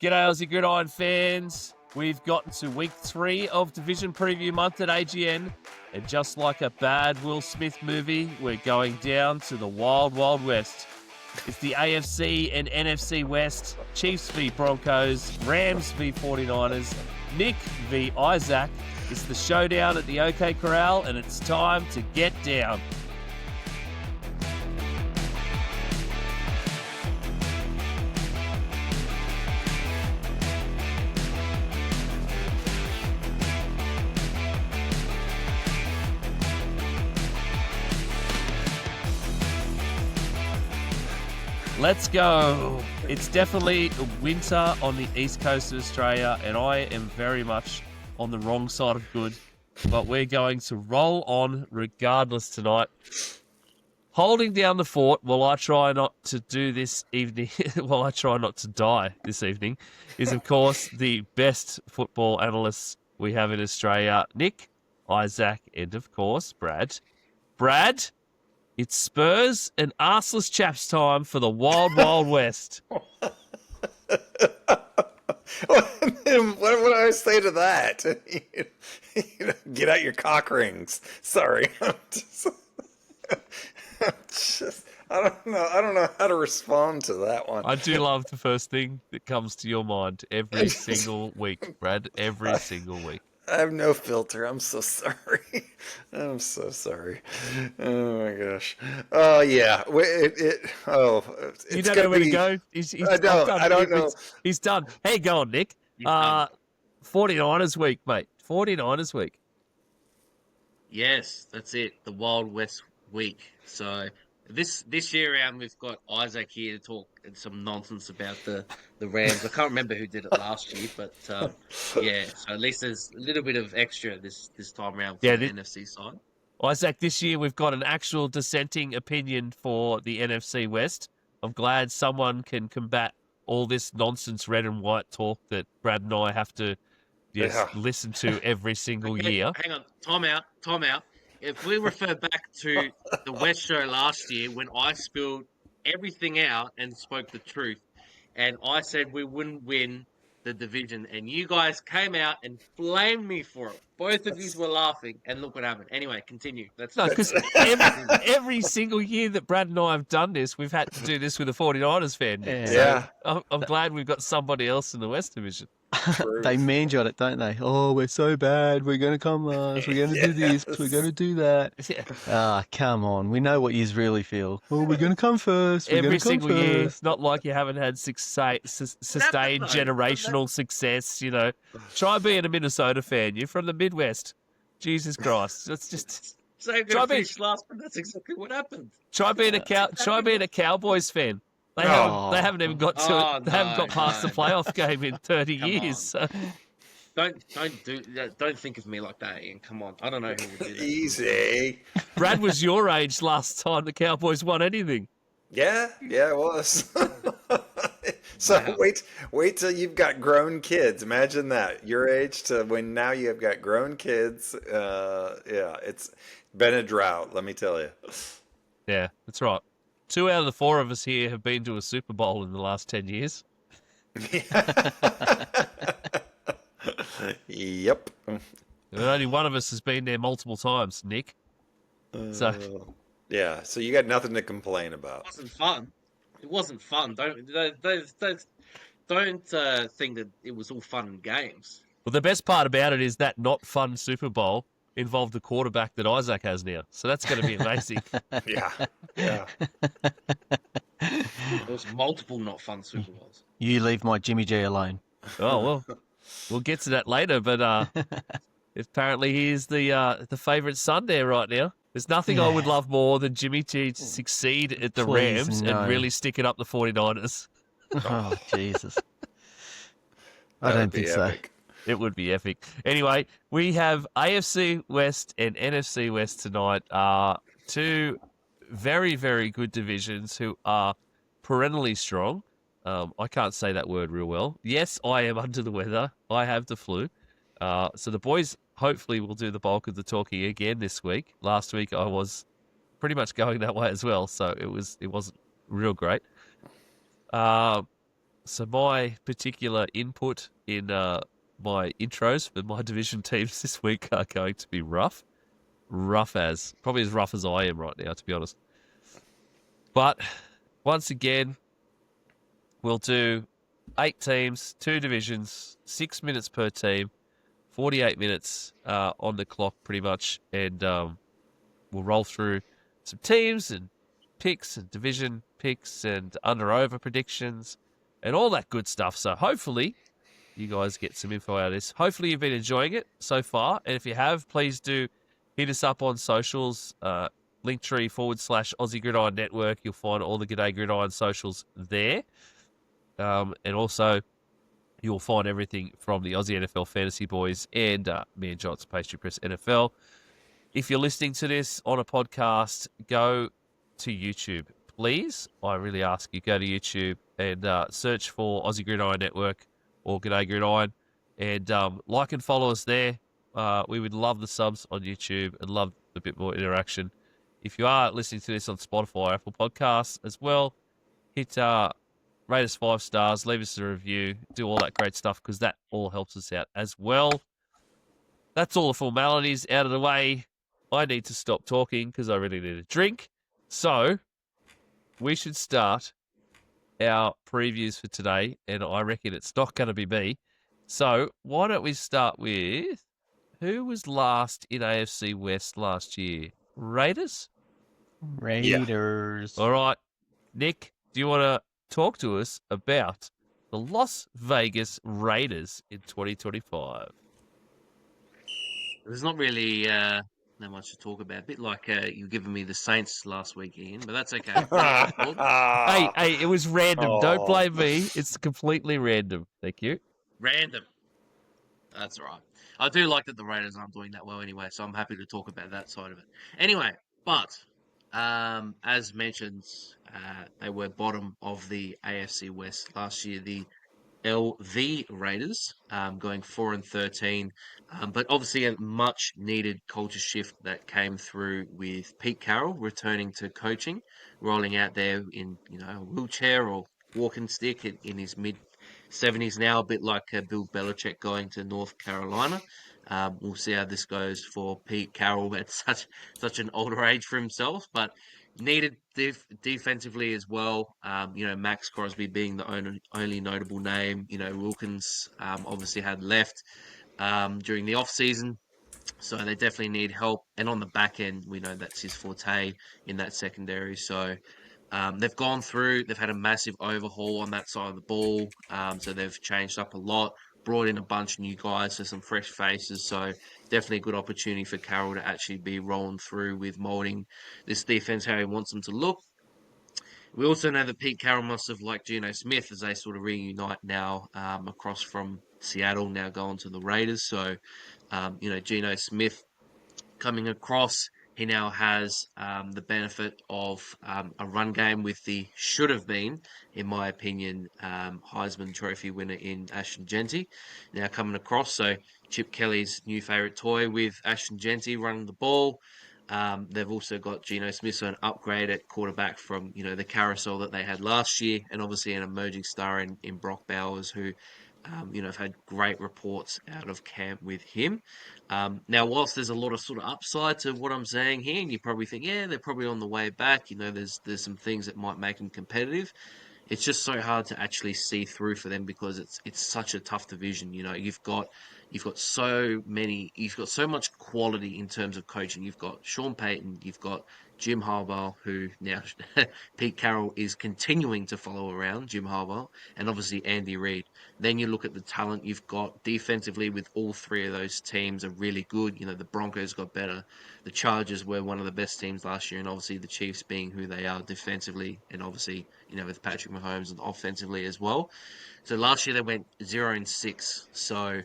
G'day, Aussie Gridiron fans. We've gotten to week 3 of Division Preview Month at AGN, and just like a bad Will Smith movie, we're going down to the Wild Wild West. It's the AFC and NFC West, Chiefs v Broncos, Rams v 49ers, Nick v Isaac. It's the showdown at the OK Corral, and it's time to get down. Let's go. It's definitely winter on the east coast of Australia, and I am very much on the wrong side of good, but we're going to roll on regardless tonight. Holding down the fort while I try not to do this evening, while I try not to die this evening, is of course the best football analysts we have in Australia, Nick, Isaac, and of course Brad. Brad, it's Spurs and arseless chaps time for the Wild Wild West. What would I say to that? Get out your cock rings. Sorry. I don't know how to respond to that one. I do love the first thing that comes to your mind every single week, Brad. Every single week. I have no filter. I'm so sorry. I'm so sorry. Oh my gosh. Oh yeah. It's you don't know where to go. I don't know. He's done. Hey, go on, Nick. 49ers week, mate. 49ers week. Yes, that's it. The Wild West week. So this year around, we've got Isaac here to talk some nonsense about the Rams. I can't remember who did it last year, but yeah. So at least there's a little bit of extra this time around for the NFC side. Isaac, this year we've got an actual dissenting opinion for the NFC West. I'm glad someone can combat all this nonsense red and white talk that Brad and I have to listen to every single year. Hang on, time out. If we refer back to the West show last year when I spilled everything out and spoke the truth, and I said we wouldn't win the division, and you guys came out and blamed me for it. Both of you were laughing, and look what happened. Anyway, continue. Because every single year that Brad and I have done this, we've had to do this with a 49ers fan. Yeah. So I'm glad we've got somebody else in the West Division. They man-jot it, don't they? Oh, we're so bad. We're going to come last. We're going to do this. We're going to do that. Ah, come on. We know what you really feel. Oh, we're going to come first. Every single year. It's not like you haven't had sustained generational success, you know. Try being a Minnesota fan. You're from the Midwest. Jesus Christ. That's just... So I'm going to finish last, but that's exactly what happened. Try being a Cowboys fan. They haven't even got to it. They haven't got past the playoff game in 30 years. So. Don't think of me like that, Ian. Come on. I don't know who would do that. Easy. Brad was your age last time the Cowboys won anything. Yeah, it was. So wait till you've got grown kids. Imagine that. Your age to when now you have got grown kids. It's been a drought, let me tell you. Yeah, that's right. 2 out of the 4 of us here have been to a Super Bowl in the last 10 years. Yep. And only one of us has been there multiple times, Nick. So you got nothing to complain about. It wasn't fun. Don't think that it was all fun and games. Well, the best part about it is that not fun Super Bowl involved the quarterback that Isaac has now. So that's going to be amazing. Yeah. There was multiple not fun Super Bowls. You leave my Jimmy G alone. Oh, well, we'll get to that later, but apparently he is the favourite son there right now. There's nothing I would love more than Jimmy G to succeed at the Rams and really stick it up the 49ers. Oh, Jesus. I don't think so. It would be epic. Anyway, we have AFC West and NFC West tonight. Two very, very good divisions who are perennially strong. I can't say that word real well. Yes, I am under the weather. I have the flu. So the boys hopefully will do the bulk of the talking again this week. Last week I was pretty much going that way as well, so it wasn't real great. So my particular input in my intros for my division teams this week are going to be rough. Probably as rough as I am right now, to be honest. But once again, we'll do 8 teams, 2 divisions, 6 minutes per team, 48 minutes on the clock pretty much, and we'll roll through some teams and picks and division picks and under-over predictions and all that good stuff. So hopefully you guys get some info out of this. Hopefully you've been enjoying it so far, and if you have, please do hit us up on socials, Linktree/Aussie Gridiron Network. You'll find all the Gday Gridiron socials there. And also, you'll find everything from the Aussie NFL Fantasy Boys and me and John's Pastry Press NFL. If you're listening to this on a podcast, go to YouTube, please. I really ask you, go to YouTube and search for Aussie Gridiron Network or G'day Gridiron, and like and follow us there. We would love the subs on YouTube and love a bit more interaction. If you are listening to this on Spotify, Apple Podcasts as well, hit rate us 5 stars, leave us a review, do all that great stuff, because that all helps us out as well. That's all the formalities out of the way. I need to stop talking because I really need a drink. So we should start our previews for today, and I reckon it's not going to be me. So why don't we start with who was last in AFC West last year? Raiders? Raiders. All right. Nick, do you want to talk to us about the Las Vegas Raiders in 2025? There's not really that much to talk about. A bit like you giving me the Saints last week, Ian, but that's okay. Hey, it was random. Don't Oh. blame me. It's completely random. Thank you. Random. That's all right. I do like that the Raiders aren't doing that well anyway, so I'm happy to talk about that side of it. Anyway, but as mentioned, they were bottom of the AFC West last year. The LV Raiders, going 4-13, but obviously a much needed culture shift that came through with Pete Carroll returning to coaching, rolling out there in a wheelchair or walking stick in his mid 70s now, a bit like Bill Belichick going to North Carolina. We'll see how this goes for Pete Carroll at such an older age for himself, but needed defensively as well. Max Crosby being the only notable name. Wilkins obviously had left during the off season, so they definitely need help. And on the back end, we know that's his forte in that secondary. So they've gone through. They've had a massive overhaul on that side of the ball. So they've changed up a lot. Brought in a bunch of new guys, so some fresh faces. So definitely a good opportunity for Carroll to actually be rolling through with molding this defense how he wants them to look. We also know that Pete Carroll must have liked Geno Smith as they sort of reunite now across from Seattle, now going to the Raiders. So, Geno Smith coming across, he now has the benefit of a run game with the should have been, in my opinion, Heisman Trophy winner in Ashton Genty now coming across. So Chip Kelly's new favourite toy with Ashton Genty running the ball. They've also got Geno Smith, so an upgrade at quarterback from the carousel that they had last year, and obviously an emerging star in Brock Bowers, who have had great reports out of camp with him. Now, whilst there's a lot of sort of upside to what I'm saying here, and you probably think, yeah, they're probably on the way back. There's some things that might make them competitive. It's just so hard to actually see through for them because it's such a tough division. You've got so much quality in terms of coaching. You've got Sean Payton, you've got Jim Harbaugh, who now Pete Carroll is continuing to follow around, Jim Harbaugh, and obviously Andy Reid. Then you look at the talent you've got defensively with all three of those teams are really good. The Broncos got better. The Chargers were one of the best teams last year, and obviously the Chiefs being who they are defensively, and obviously, with Patrick Mahomes and offensively as well. So last year they went 0-6. So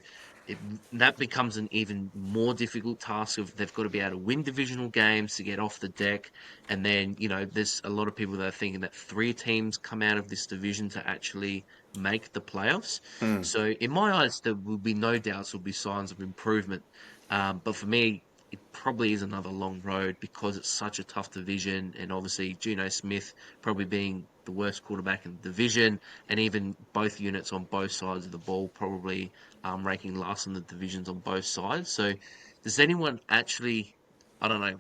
that becomes an even more difficult task of they've got to be able to win divisional games to get off the deck. And then, there's a lot of people that are thinking that 3 teams come out of this division to actually make the playoffs. So in my eyes, there will be no doubts, will be signs of improvement. But for me, it probably is another long road because it's such a tough division, and obviously Geno Smith probably being the worst quarterback in the division, and even both units on both sides of the ball probably ranking last in the divisions on both sides. So does anyone actually, I don't know,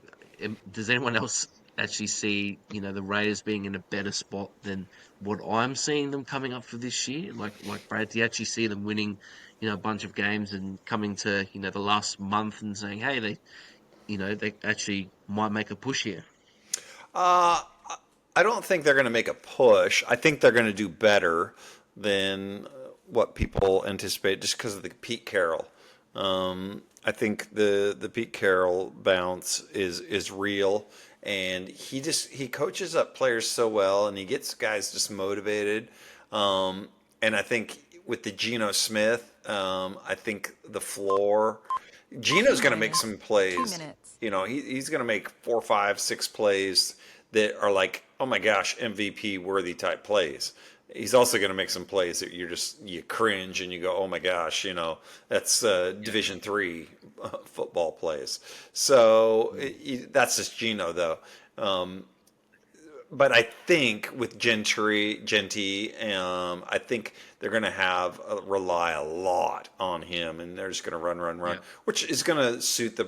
does anyone else actually see, the Raiders being in a better spot than what I'm seeing them coming up for this year? Like Brad, do you actually see them winning, a bunch of games and coming to, the last month and saying, hey, they actually might make a push here? Uh, I don't think they're going to make a push. I think they're going to do better than what people anticipate just because of the Pete Carroll. I think the Pete Carroll bounce is real, and he coaches up players so well, and he gets guys just motivated. And I think with the Geno Smith, I think the floor. Geno's going to make some plays. He's going to make 4, 5, 6 plays that are like, oh my gosh, MVP worthy type plays. He's also going to make some plays that you cringe and you go, oh my gosh, that's Division III football plays. So that's just Geno though. But I think with Genty, I think they're going to rely a lot on him, and they're just going to run, which is going to suit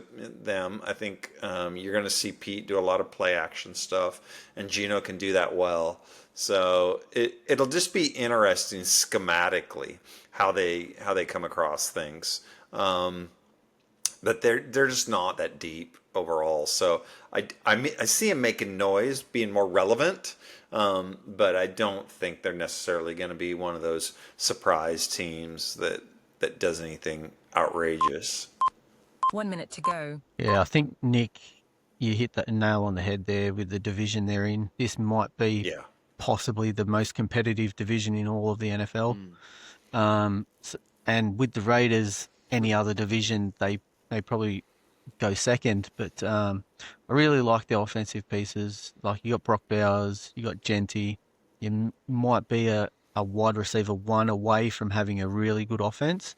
them. I think you're going to see Pete do a lot of play action stuff, and Geno can do that well. So it'll just be interesting schematically how they come across things. But they're just not that deep overall. So I see him making noise, being more relevant, but I don't think they're necessarily going to be one of those surprise teams that does anything outrageous. 1 minute to go. Yeah, I think, Nick, you hit that nail on the head there with the division they're in. This might be possibly the most competitive division in all of the NFL. And with the Raiders, any other division, they probably go second. But I really like the offensive pieces. Like, you got Brock Bowers, you got Genty. You might be a wide receiver one away from having a really good offense.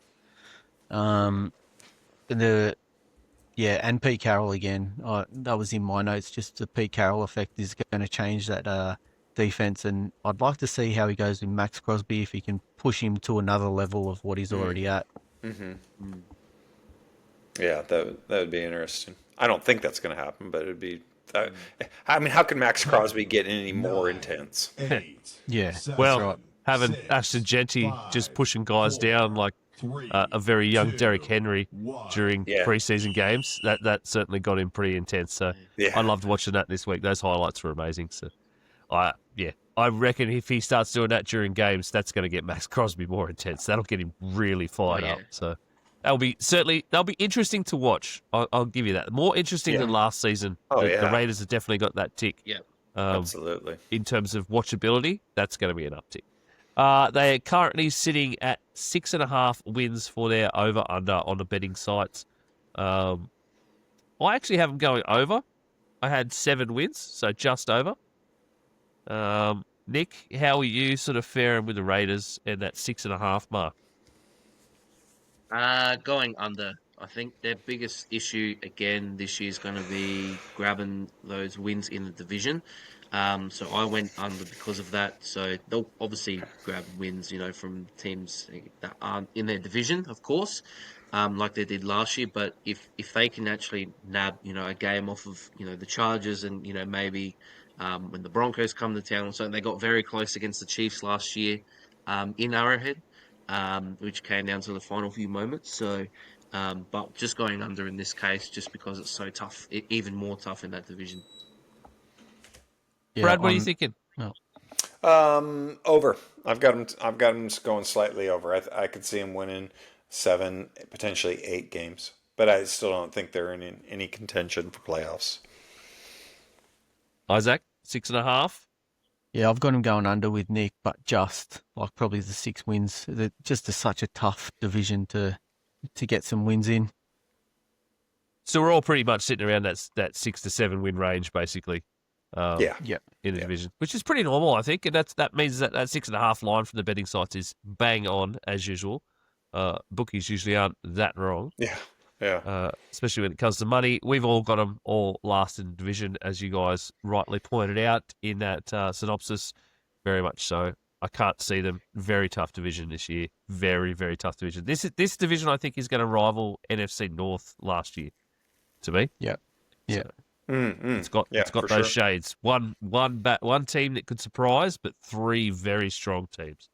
And Pete Carroll again. That was in my notes. Just the Pete Carroll effect is going to change that defense, and I'd like to see how he goes with Max Crosby, if he can push him to another level of what he's already at. Mm-hmm. Yeah, that would be interesting. I don't think that's going to happen, but it would be. I mean, how can Max Crosby get any more intense? Yeah. Well, right. having Ashton Genty just pushing guys down like a very young Derrick Henry during preseason games, that certainly got him pretty intense. So I loved watching that this week. Those highlights were amazing. So I reckon if he starts doing that during games, that's going to get Max Crosby more intense. That'll get him really fired up. So they'll be interesting to watch. I'll give you that. More interesting than last season. The Raiders have definitely got that tick. Yeah, absolutely. In terms of watchability, that's going to be an uptick. They are currently sitting at 6.5 wins for their over/under on the betting sites. I actually have them going over. I had 7 wins, so just over. Nick, how are you sort of faring with the Raiders and that 6.5 mark? Going under. I think their biggest issue again this year is going to be grabbing those wins in the division. So I went under because of that. So they'll obviously grab wins, from teams that aren't in their division, of course, like they did last year. But if they can actually nab, a game off of, the Chargers and, maybe when the Broncos come to town or something, they got very close against the Chiefs last year in Arrowhead, which came down to the final few moments. So, but just going under in this case, just because it's so tough, even more tough in that division. Yeah, Brad, what are you thinking? Over. I've got them going slightly over. I could see them winning 7, potentially 8 games, but I still don't think they're in any contention for playoffs. Isaac, 6.5. Yeah, I've got them going under with Nick, but just like probably the 6 wins. Just such a tough division to get some wins in. So we're all pretty much sitting around that 6 to 7 win range, basically. In the division, which is pretty normal, I think, and that means that 6.5 line from the betting sites is bang on as usual. Bookies usually aren't that wrong. Yeah. Yeah. Especially when it comes to money. We've all got them all last in division, as you guys rightly pointed out in that synopsis. Very much so. I can't see them. Very tough division this year. Very, very tough division. This division, I think, is going to rival NFC North last year. To me, Yep. Yeah. so Yeah, it's got for those sure. shades. One team that could surprise, but three very strong teams.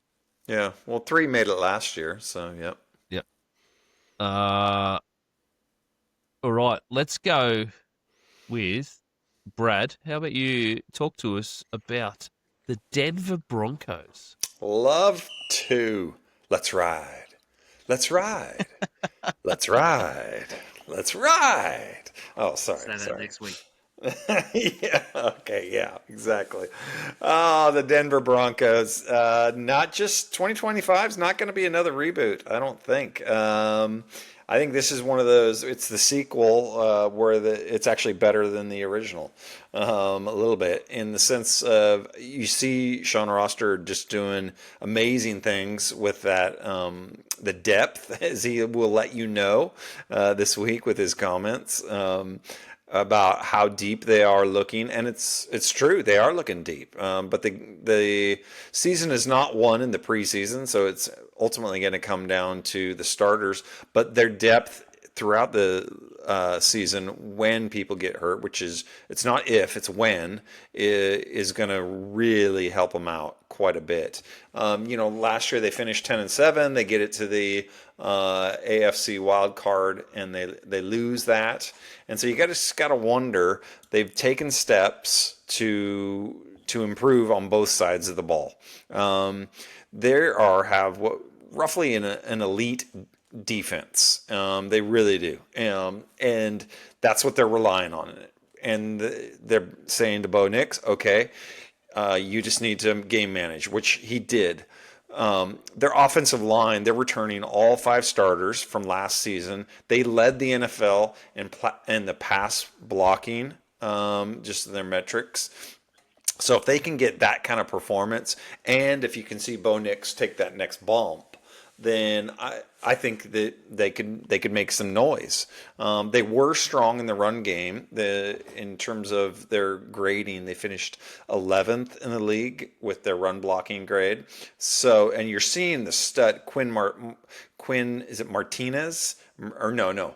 Yeah. Well, 3 made it last year, so yep. Yep. All right, let's go with Brad. How about you talk to us about the Denver Broncos? Love to. Let's ride. Let's ride. Let's ride. Let's ride. Oh, sorry. Say that Sorry. next week. Yeah. Okay. Yeah. Exactly. Oh, the Denver Broncos. Not just 2025 is not going to be another reboot. I don't think. I think this is one of those. It's the sequel where it's actually better than the original, a little bit in the sense of you see Sean Roster just doing amazing things with that. The depth, as he will let you know this week with his comments. About how deep they are looking, and it's true, they are looking deep. But the season is not won in the preseason, so it's ultimately going to come down to the starters. But their depth throughout the season, when people get hurt, which is it's not if, it's when, is going to really help them out quite a bit. Last year they finished 10-7. They get it to the AFC wild card, and they lose that. And so you just got to wonder. They've taken steps to improve on both sides of the ball. Have roughly an elite defense. They really do, and that's what they're relying on. And they're saying to Bo Nix, okay, you just need to game manage, which he did. Their offensive line, they're returning all 5 starters from last season. They led the NFL in the pass blocking, just their metrics. So if they can get that kind of performance, and if you can see Bo Nix take that next bump, then I think that they could make some noise. They were strong in the run game. In terms of their grading, they finished 11th in the league with their run blocking grade. So, and you're seeing the stud Quinn, is it Martinez or no?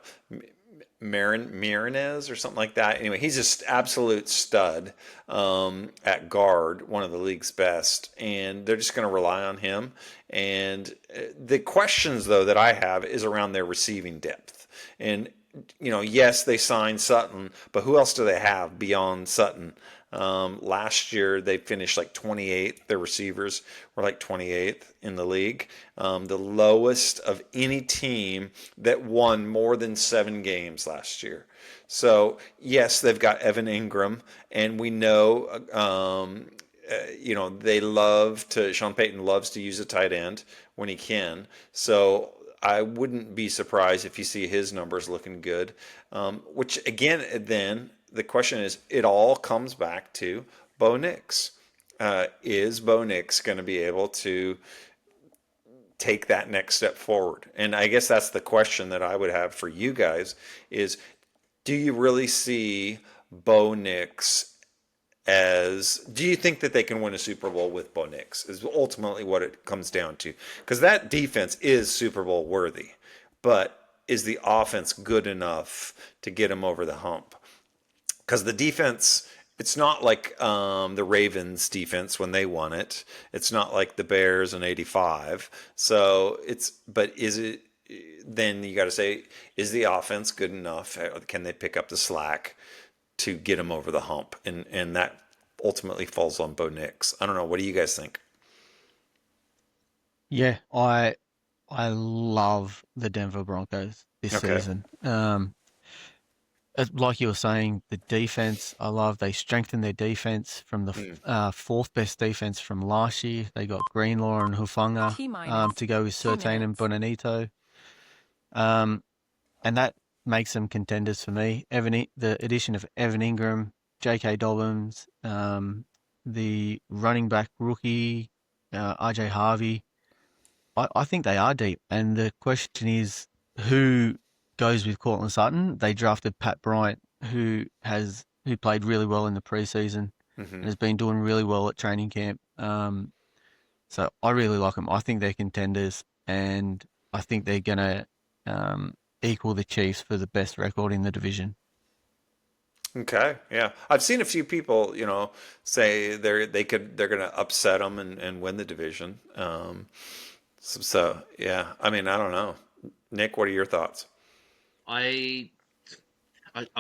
Marinez or something like that. Anyway, he's just absolute stud at guard, one of the league's best, and they're just going to rely on him. And the questions, though, that I have is around their receiving depth. And, yes, they signed Sutton, but who else do they have beyond Sutton? Last year they finished like 28th. Their receivers were like 28th in the league, the lowest of any team that won more than 7 games last year. So yes, they've got Evan Ingram, and we know, Sean Payton loves to use a tight end when he can. So I wouldn't be surprised if you see his numbers looking good, which again, then the question is, it all comes back to Bo Nix. Is Bo Nix going to be able to take that next step forward? And I guess that's the question that I would have for you guys is, do you really see Bo Nix do you think that they can win a Super Bowl with Bo Nix is ultimately what it comes down to? Because that defense is Super Bowl worthy, but is the offense good enough to get him over the hump? Because the defense, it's not like the Ravens defense when they won it. It's not like the Bears in '85. But is it? Then you got to say, is the offense good enough? Can they pick up the slack to get them over the hump? And that ultimately falls on Bo Nix. I don't know. What do you guys think? Yeah, I love the Denver Broncos this season. Like you were saying, the defense, I love. They strengthened their defense from the 4th best defense from last year. They got Greenlaw and Hufanga to go with Surtain and Bonanito. And that makes them contenders for me. The addition of Evan Ingram, J.K. Dobbins, the running back rookie, RJ Harvey. I think they are deep. And the question is, who goes with Cortland Sutton. They drafted Pat Bryant, who played really well in the preseason and has been doing really well at training camp. So I really like them. I think they're contenders, and I think they're going to equal the Chiefs for the best record in the division. Okay, yeah, I've seen a few people, say they're going to upset them and win the division. So yeah, I mean, I don't know. Nick, what are your thoughts? I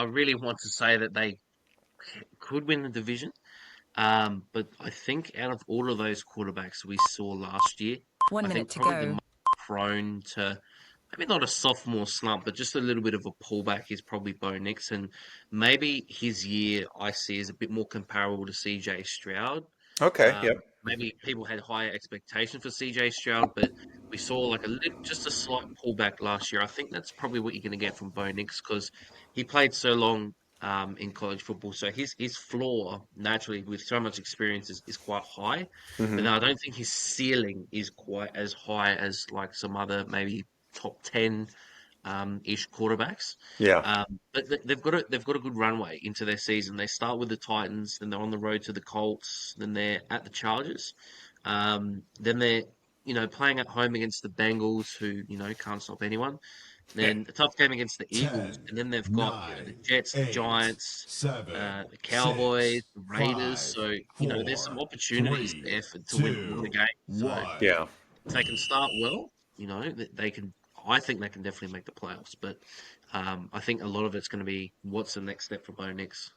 really want to say that they could win the division, but I think out of all of those quarterbacks we saw last year, 1 I minute think to probably the go. most prone to maybe not a sophomore slump, but just a little bit of a pullback is probably Bo Nix, and maybe his year I see is a bit more comparable to CJ Stroud. Okay, yep. Maybe people had higher expectations for CJ Stroud, but we saw like just a slight pullback last year. I think that's probably what you're going to get from Bo Nix because he played so long in college football, so his floor naturally with so much experience is quite high. But then I don't think his ceiling is quite as high as like some other maybe top 10 ish quarterbacks. Yeah. But they've got a good runway into their season. They start with the Titans, then they're on the road to the Colts, then they're at the Chargers, then they're playing at home against the Bengals, who can't stop anyone. Then a tough game against the Eagles, 10, and then they've got 9, the Jets, the 8, Giants, 7, the Cowboys, 6, the Raiders. 5, So there's some 4, opportunities 3, there to win the 2, game. So 1. Yeah. if they can start well, they can. I think they can definitely make the playoffs. But I think a lot of it's going to be what's the next step for Bo Nix.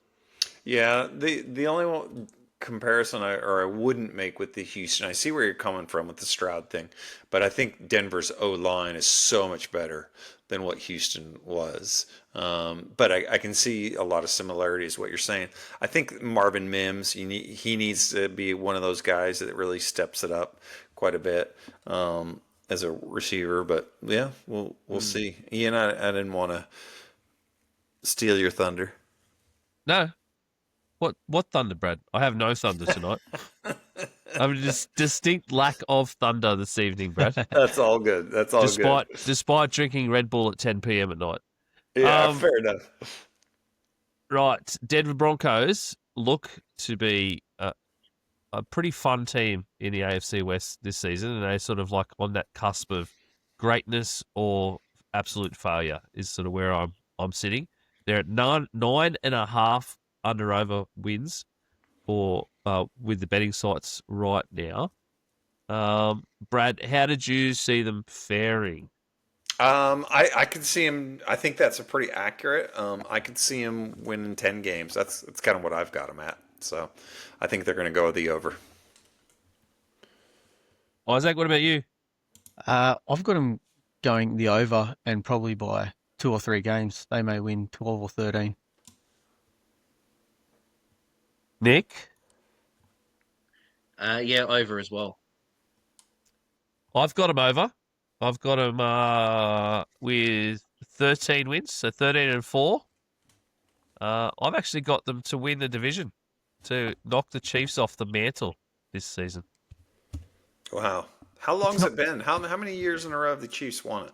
Yeah, the only comparison I wouldn't make with the Houston, I see where you're coming from with the Stroud thing, but I think Denver's O-line is so much better than what Houston was. But I can see a lot of similarities what you're saying. I think Marvin Mims, he needs to be one of those guys that really steps it up quite a bit as a receiver. But yeah, we'll see. Ian, I didn't want to steal your thunder. No. What thunder, Brad? I have no thunder tonight. I have a distinct lack of thunder this evening, Brad. That's all good. That's all good. Despite drinking Red Bull at 10 p.m. at night. Yeah, fair enough. Right, Denver Broncos look to be a pretty fun team in the AFC West this season, and they're sort of like on that cusp of greatness or absolute failure is sort of where I'm sitting. They're at 9.5 under/over wins for with the betting sites right now. Brad, how did you see them faring? I could see him. I think that's a pretty accurate. I could see him winning 10 games. That's kind of what I've got him at. So I think they're going to go with the over. Isaac, what about you? I've got them going the over, and probably by 2 or 3 games. They may win 12 or 13. Nick? Yeah, over as well. I've got them over. I've got them with 13 wins, so 13-4. I've actually got them to win the division, to knock the Chiefs off the mantle this season. Wow. How long's it been? How many years in a row have the Chiefs won it?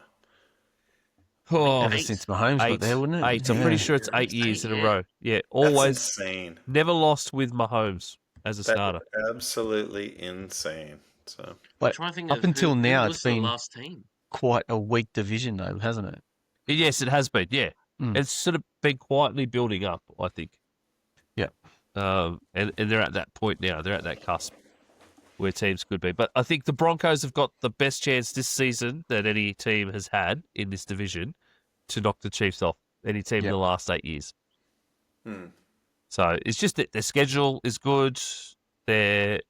Oh, Ever since Mahomes got there, wouldn't it? 8. I'm pretty sure it's 8 years in a row. Yeah, That's always insane. never lost with Mahomes as a starter. Absolutely insane. So, But trying to think up of until who now, was it's the been last team. quite a weak division, though, hasn't it? Yes, it has been. Yeah, It's sort of been quietly building up, I think. Yeah. And they're at that point now. They're at that cusp where teams could be. But I think the Broncos have got the best chance this season that any team has had in this division to knock the Chiefs off. Any team in the last 8 years. So it's just that their schedule is good, their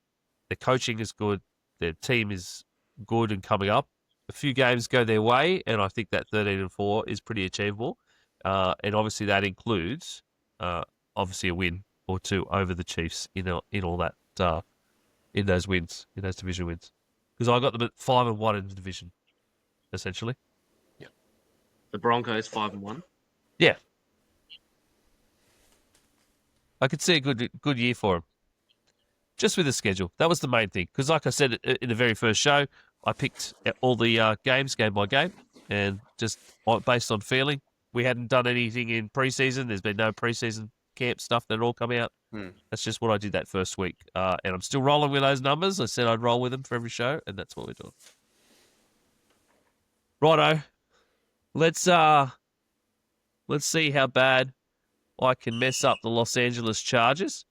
coaching is good, their team is good and coming up. A few games go their way, and I think that 13-4 is pretty achievable. And obviously that includes obviously a win or two over the Chiefs in all that in those wins, in those division wins. Because I got them at 5-1 in the division, essentially. The Broncos 5-1. Yeah. I could see a good year for them. Just with the schedule. That was the main thing. Because like I said in the very first show, I picked all the games, game by game, and just based on feeling, we hadn't done anything in preseason. There's been no preseason camp stuff that had all come out. That's just what I did that first week. And I'm still rolling with those numbers. I said I'd roll with them for every show, and that's what we're doing. Righto. Let's see how bad I can mess up the Los Angeles Chargers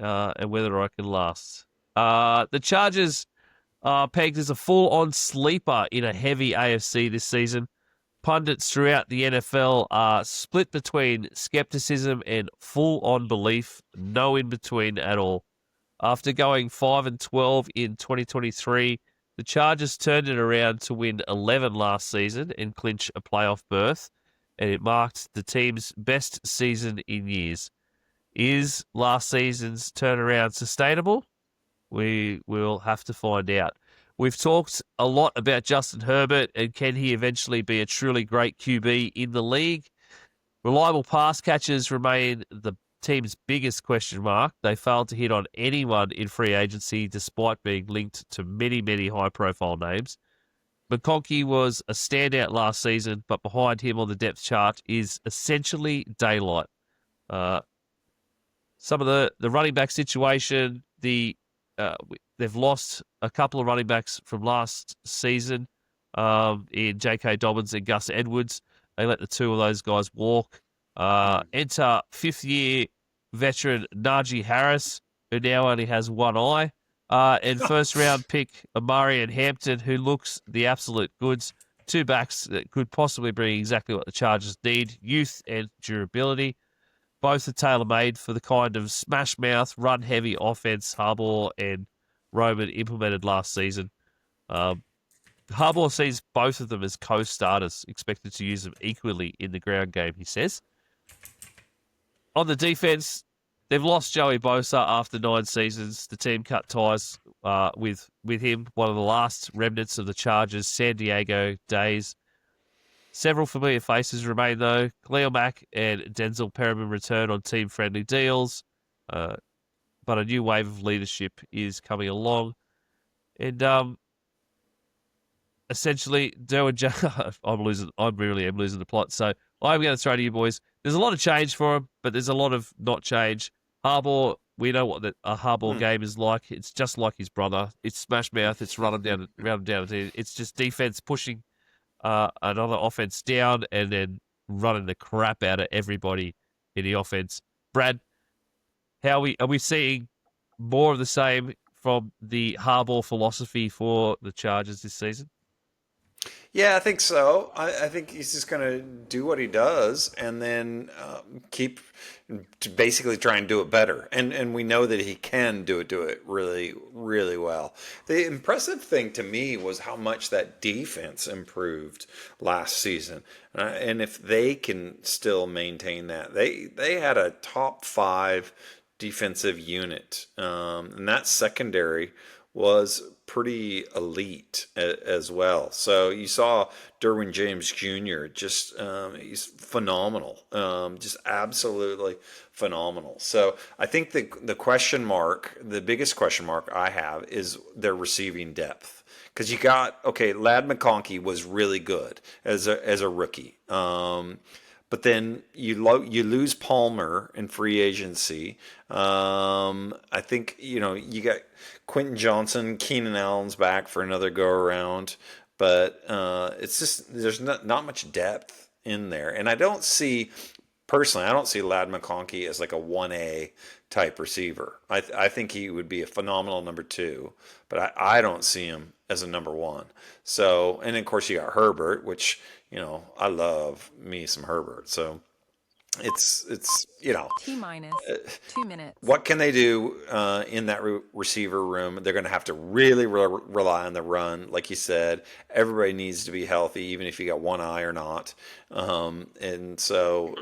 and whether I can last. The Chargers are pegged as a full-on sleeper in a heavy AFC this season. Pundits throughout the NFL are split between skepticism and full-on belief, no in-between at all. After going 5-12 in 2023, the Chargers turned it around to win 11 last season and clinch a playoff berth, and it marked the team's best season in years. Is last season's turnaround sustainable? We will have to find out. We've talked a lot about Justin Herbert and can he eventually be a truly great QB in the league? Reliable pass catchers remain the team's biggest question mark. They failed to hit on anyone in free agency despite being linked to many, many high-profile names. McConkey was a standout last season, but behind him on the depth chart is essentially daylight. Some of the running back situation, they've lost a couple of running backs from last season in J.K. Dobbins and Gus Edwards. They let the two of those guys walk. Enter fifth-year veteran Najee Harris, who now only has one eye. And first-round pick Amari and Hampton, who looks the absolute goods. Two backs that could possibly bring exactly what the Chargers need, youth and durability. Both are tailor-made for the kind of smash-mouth, run-heavy offense Harbaugh and Roman implemented last season. Harbaugh sees both of them as co-starters, expected to use them equally in the ground game, he says. On the defense, they've lost Joey Bosa after 9 seasons. The team cut ties with him, one of the last remnants of the Chargers' San Diego days. Several familiar faces remain, though. Khalil Mack and Denzel Perriman return on team-friendly deals, but a new wave of leadership is coming along. And essentially, I really am losing the plot. So I'm going to throw to you boys. There's a lot of change for him, but there's a lot of not change. Harbaugh, we know what a Harbaugh game is like. It's just like his brother. It's smash mouth. It's run him down. It's just defense pushing another offense down and then running the crap out of everybody in the offense. Brad, are we seeing more of the same from the Harbaugh philosophy for the Chargers this season? Yeah, I think so. I think he's just going to do what he does and then keep to basically try and do it better. And we know that he can do it really, really well. The impressive thing to me was how much that defense improved last season. And if they can still maintain that, they had a top 5 defensive unit. And that secondary was pretty elite as well. So you saw Derwin James Jr. just he's phenomenal, just absolutely phenomenal. So I think the question mark, the biggest question mark I have is their receiving depth. Because you got, Lad McConkey was really good as a rookie. But then you lose Palmer in free agency. I think, you got Quentin Johnson, Keenan Allen's back for another go around, but it's just there's not much depth in there, and I don't see Lad McConkey as like a 1A type receiver. I think he would be a phenomenal number 2, but I don't see him as a number 1. So, and of course you got Herbert, which I love me some Herbert. So it's T-minus 2 minutes. What can they do in that receiver room? They're going to have to really rely on the run, like you said. Everybody needs to be healthy, even if you got one eye or not. And so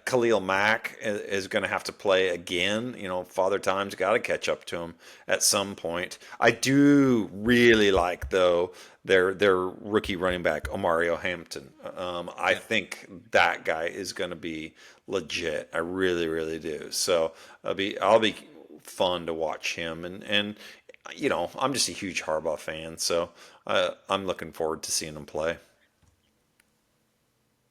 Khalil Mack is going to have to play again. Father Time's got to catch up to him at some point. I do really like, though, their rookie running back, Omario Hampton. I think that guy is going to be legit. I really, really do. So I'll be fun to watch him. And I'm just a huge Harbaugh fan, so I'm looking forward to seeing him play.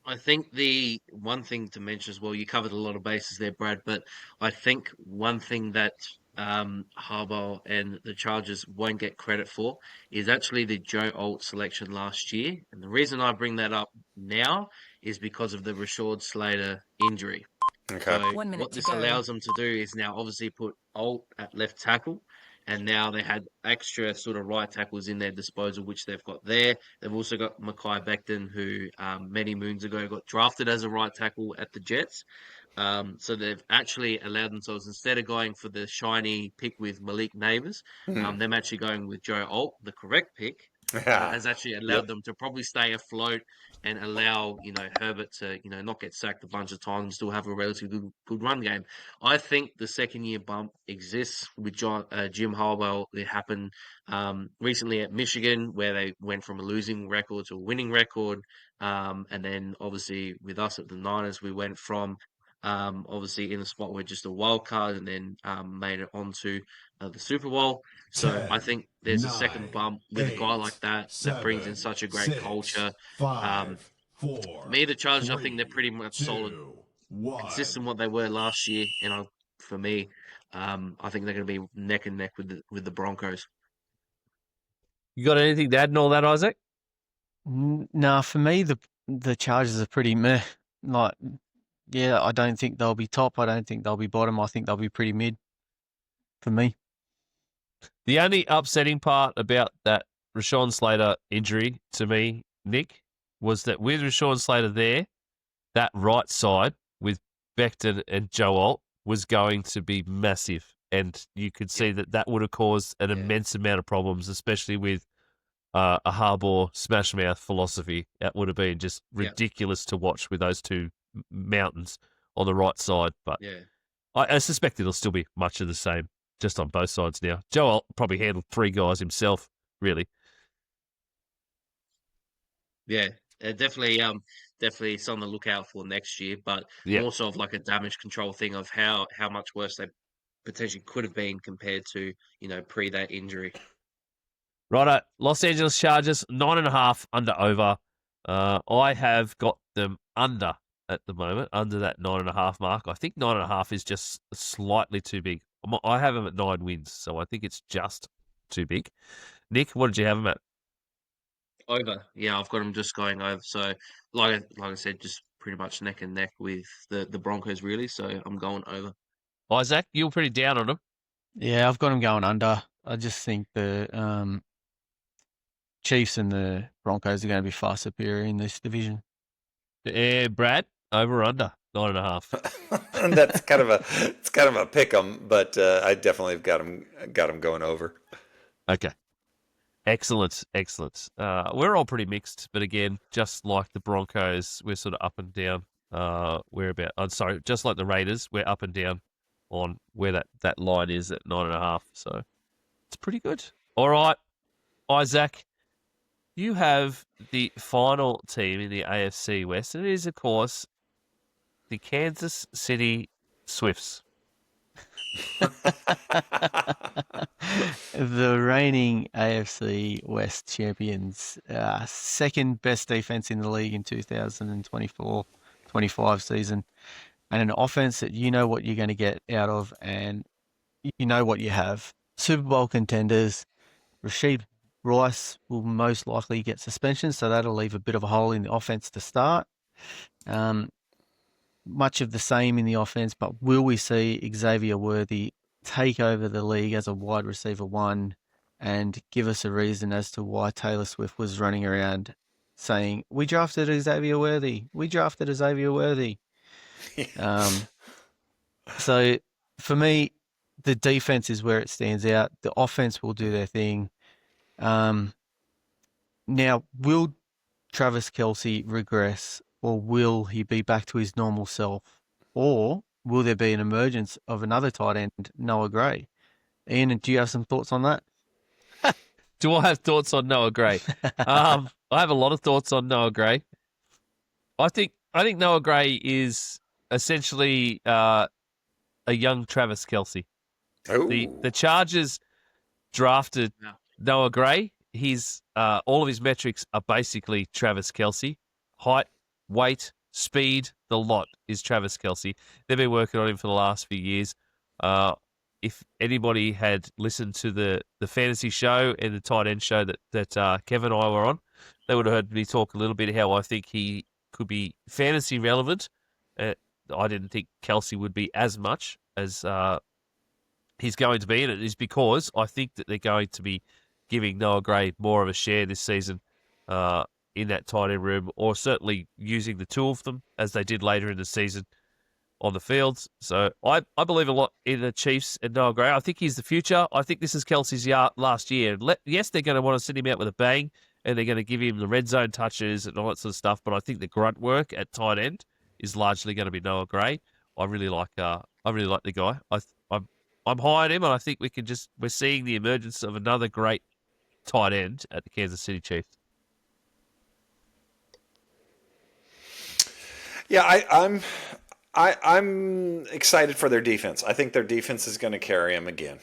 I think the one thing to mention as well, you covered a lot of bases there, Brad, but I think one thing that Harbaugh and the Chargers won't get credit for is actually the Joe Alt selection last year. And the reason I bring that up now is because of the Rashad Slater injury. Okay. So 1 minute what to this go. allows them to do is now obviously put Alt at left tackle, and now they had extra sort of right tackles in their disposal, which they've got there. They've also got Mekhi Becton, who many moons ago got drafted as a right tackle at the Jets. So they've actually allowed themselves, instead of going for the shiny pick with Malik Neighbors, Hmm. them actually going with Joe Alt, the correct pick, Yeah. has actually allowed Yep. them to probably stay afloat and allow, Herbert to, not get sacked a bunch of times and still have a relatively good run game. I think the second year bump exists with Jim Harbaugh. It happened recently at Michigan, where they went from a losing record to a winning record. And then obviously with us at the Niners, we went from obviously in a spot where just a wild card, and then made it onto the Super Bowl. So I 10, think there's a second 9, bump with a guy like 8, that brings in 7, such a great 6, culture. Um, 5, for 4, me, the Chargers, I think they're 3, pretty much solid, 2, 1. consistent what they were last year. And for me, I think they're going to be neck and neck with the Broncos. You got anything to add in all that, Isaac? Nah, for me, the Chargers are pretty meh. Like, yeah, I don't think they'll be top. I don't think they'll be bottom. I think they'll be pretty mid for me. The only upsetting part about that Rashawn Slater injury to me, Nick, was that with Rashawn Slater there, that right side with Becton and Joe Alt was going to be massive. And you could see that would have caused an immense amount of problems, especially with a Harbaugh smash mouth philosophy. That would have been just ridiculous to watch with those two mountains on the right side. But I suspect it'll still be much of the same, just on both sides now. Joe Alt probably handled 3 guys himself, really. Yeah, definitely it's on the lookout for next year, but more so of like a damage control thing of how much worse they potentially could have been compared to, pre that injury. Righto, Los Angeles Chargers, 9.5 under over. I have got them under at the moment, under that 9.5 mark. I think 9.5 is just slightly too big. I have them at 9 wins, so I think it's just too big. Nick, what did you have them at? Over. Yeah, I've got them just going over. So, like I said, just pretty much neck and neck with the Broncos, really. So I'm going over. Isaac, you were pretty down on them. Yeah, I've got them going under. I just think the Chiefs and the Broncos are going to be far superior in this division. Yeah, Brad, over or under 9.5. That's kind of a pick 'em, but I definitely have got them going over. Okay. Excellent. We're all pretty mixed, but again, just like the Broncos, we're sort of up and down. Just like the Raiders, we're up and down on where that line is at 9.5. So it's pretty good. All right, Isaac, you have the final team in the AFC West, and it is, of course, the Kansas City Swifts. The reigning AFC West champions, second best defense in the league in 2024-25 season, and an offense that you know what you're going to get out of, and you know what you have. Super Bowl contenders. Rashid Rice will most likely get suspension, so that'll leave a bit of a hole in the offense to start. Much of the same in the offense, but will we see Xavier Worthy take over the league as a wide receiver 1 and give us a reason as to why Taylor Swift was running around saying, we drafted Xavier Worthy. So for me, the defense is where it stands out. The offense will do their thing. Now, will Travis Kelce regress, or will he be back to his normal self? Or will there be an emergence of another tight end, Noah Gray? Ian, do you have some thoughts on that? Do I have thoughts on Noah Gray? I have a lot of thoughts on Noah Gray. I think Noah Gray is essentially a young Travis Kelce. The Chargers drafted Noah Gray. His all of his metrics are basically Travis Kelce: height, weight, speed, the lot is Travis Kelce. They've been working on him for the last few years. If anybody had listened to the fantasy show and the tight end show that Kevin and I were on, they would have heard me talk a little bit how I think he could be fantasy relevant. I didn't think Kelce would be as much as he's going to be, and it is because I think that they're going to be giving Noah Gray more of a share this season in that tight end room, or certainly using the two of them as they did later in the season on the fields. So I believe a lot in the Chiefs and Noah Gray. I think he's the future. I think this is Kelsey's last year. Yes, they're going to want to send him out with a bang, and they're going to give him the red zone touches and all that sort of stuff, but I think the grunt work at tight end is largely going to be Noah Gray. I really like the guy. I'm high on him, and I think we're seeing the emergence of another great tight end at the Kansas City Chiefs. Yeah, I'm excited for their defense. I think their defense is going to carry them again.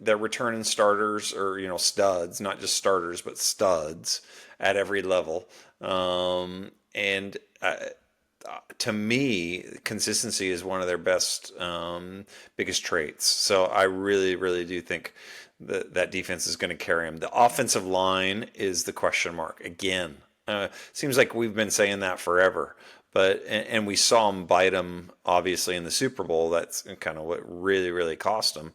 They're returning starters, or studs, not just starters, but studs at every level. And to me, consistency is one of their best, biggest traits. So I really, really do think that defense is going to carry them. The offensive line is the question mark again. Seems like we've been saying that forever, and we saw them bite them obviously in the Super Bowl. That's kind of what really, really cost them.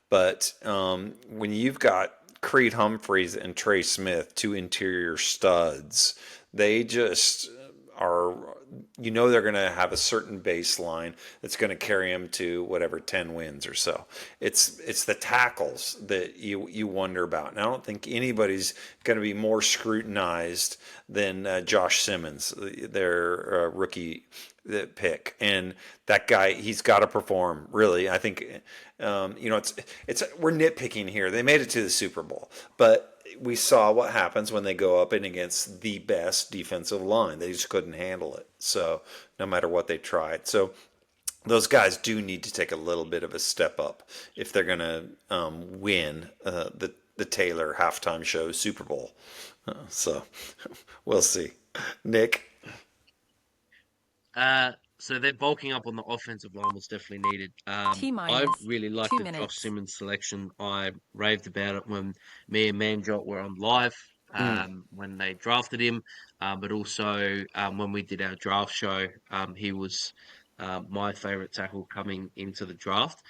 But when you've got Creed Humphreys and Trey Smith, two interior studs, they just are, they're going to have a certain baseline that's going to carry them to whatever 10 wins or so. It's the tackles that you wonder about. And I don't think anybody's going to be more scrutinized than Josh Simmons, their rookie pick. And that guy, he's got to perform, really. I think it's we're nitpicking here. They made it to the Super Bowl, but we saw what happens when they go up and against the best defensive line. They just couldn't handle it. So no matter what they tried. So those guys do need to take a little bit of a step up if they're going to win the Taylor halftime show Super Bowl. So we'll see. Nick? So they're bulking up on the offensive line was definitely needed. I really liked the Josh Simmons selection. I raved about it when me and Manjot were on live when they drafted him, but also when we did our draft show. He was my favorite tackle coming into the draft.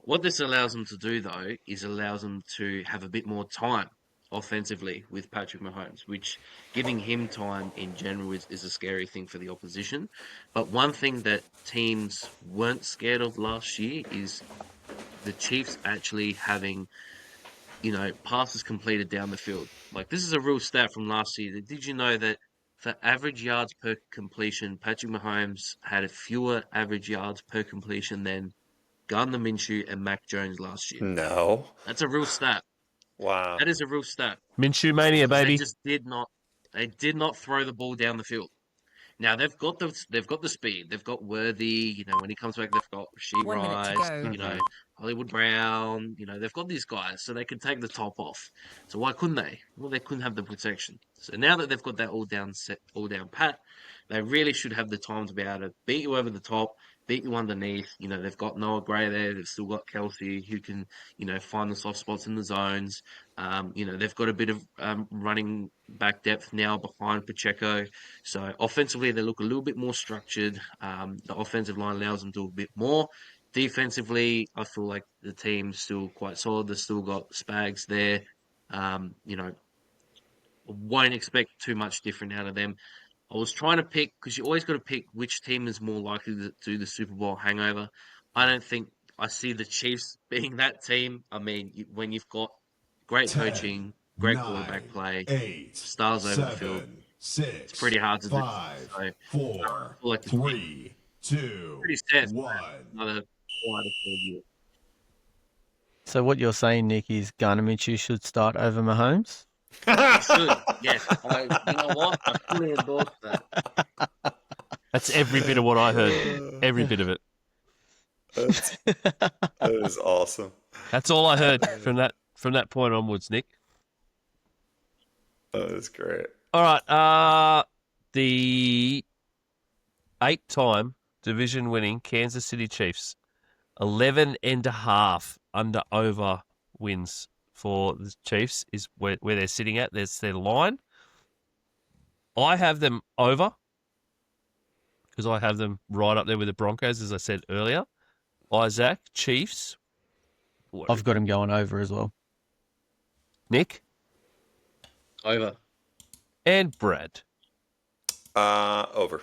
What this allows them to do, though, is allows them to have a bit more time offensively with Patrick Mahomes, which giving him time in general is a scary thing for the opposition. But one thing that teams weren't scared of last year is the Chiefs actually having, passes completed down the field. Like, this is a real stat from last year. Did you know that for average yards per completion, Patrick Mahomes had fewer average yards per completion than Gardner Minshew and Mac Jones last year? No. That's a real stat. Wow. That is a real stat. Minshew mania, baby. They did not throw the ball down the field. Now they've got the speed. They've got Worthy. When he comes back, they've got Rasheed 1 minute to Rice. go. Hollywood Brown. They've got these guys, so they can take the top off. So why couldn't they? Well, they couldn't have the protection. So now that they've got that all down pat, they really should have the time to be able to beat you over the top, beat you underneath. They've got Noah Gray there. They've still got Kelce who can, find the soft spots in the zones. They've got a bit of running back depth now behind Pacheco. So offensively, they look a little bit more structured. The offensive line allows them to do a bit more. Defensively, I feel like the team's still quite solid. They've still got Spags there. Won't expect too much different out of them. I was trying to pick, because you always got to pick which team is more likely to do the Super Bowl hangover. I don't think I see the Chiefs being that team. I mean, when you've got great 10, coaching, great 9, quarterback play, 8, stars 7, over the field, 6, it's pretty hard to 5, do. So, 4, like 3, 2, pretty sad 1. Another 4 out of 4 years. So what you're saying, Nick, is Gardner Minshew should start over Mahomes? He should, yes. You know what? I fully endorse that. That's every bit of what I heard. Every bit of it. That is awesome. That's all I heard from that point onwards, Nick. That is great. All right. the 8-time division-winning Kansas City Chiefs, 11.5 under-over wins for the Chiefs is where they're sitting at. That's their line. I have them over because I have them right up there with the Broncos, as I said earlier. Isaac, Chiefs. I've got him going over as well. Nick? Over. And Brad. Over.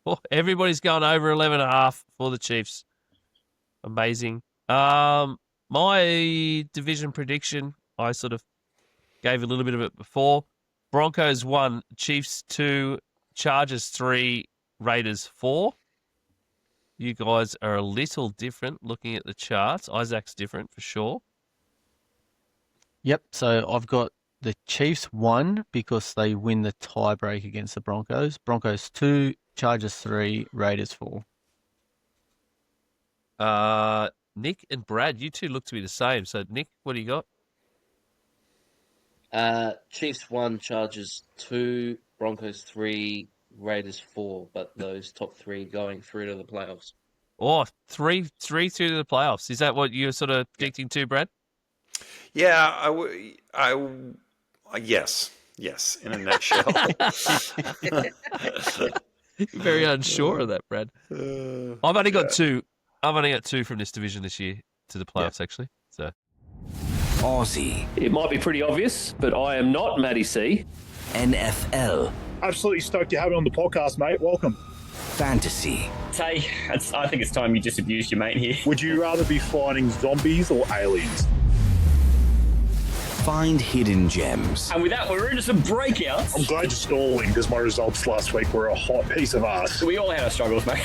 Oh, everybody's going over 11.5 for the Chiefs. Amazing. My division prediction, I sort of gave a little bit of it before. Broncos 1, Chiefs 2, Chargers 3, Raiders 4. You guys are a little different looking at the charts. Isaac's different for sure. Yep. So I've got the Chiefs 1 because they win the tiebreak against the Broncos. Broncos 2, Chargers 3, Raiders 4. Nick and Brad, you two look to be the same. So, Nick, what do you got? Chiefs 1, Chargers 2, Broncos 3, Raiders 4. But those top 3 going through to the playoffs. Oh, three through to the playoffs. Is that what you're sort of predicting too, Brad? Yeah, yes, in a nutshell. Very unsure of that, Brad. I've only got two. I've only got 2 from this division this year to the playoffs, actually. So, Aussie. It might be pretty obvious, but I am not Matty C. NFL. Absolutely stoked to have you on the podcast, mate. Welcome. Fantasy. Tay, I think it's time you disabused your mate here. Would you rather be fighting zombies or aliens? Find hidden gems. And with that, we're into some breakouts. I'm glad you're stalling because my results last week were a hot piece of ass. We all had our struggles, mate.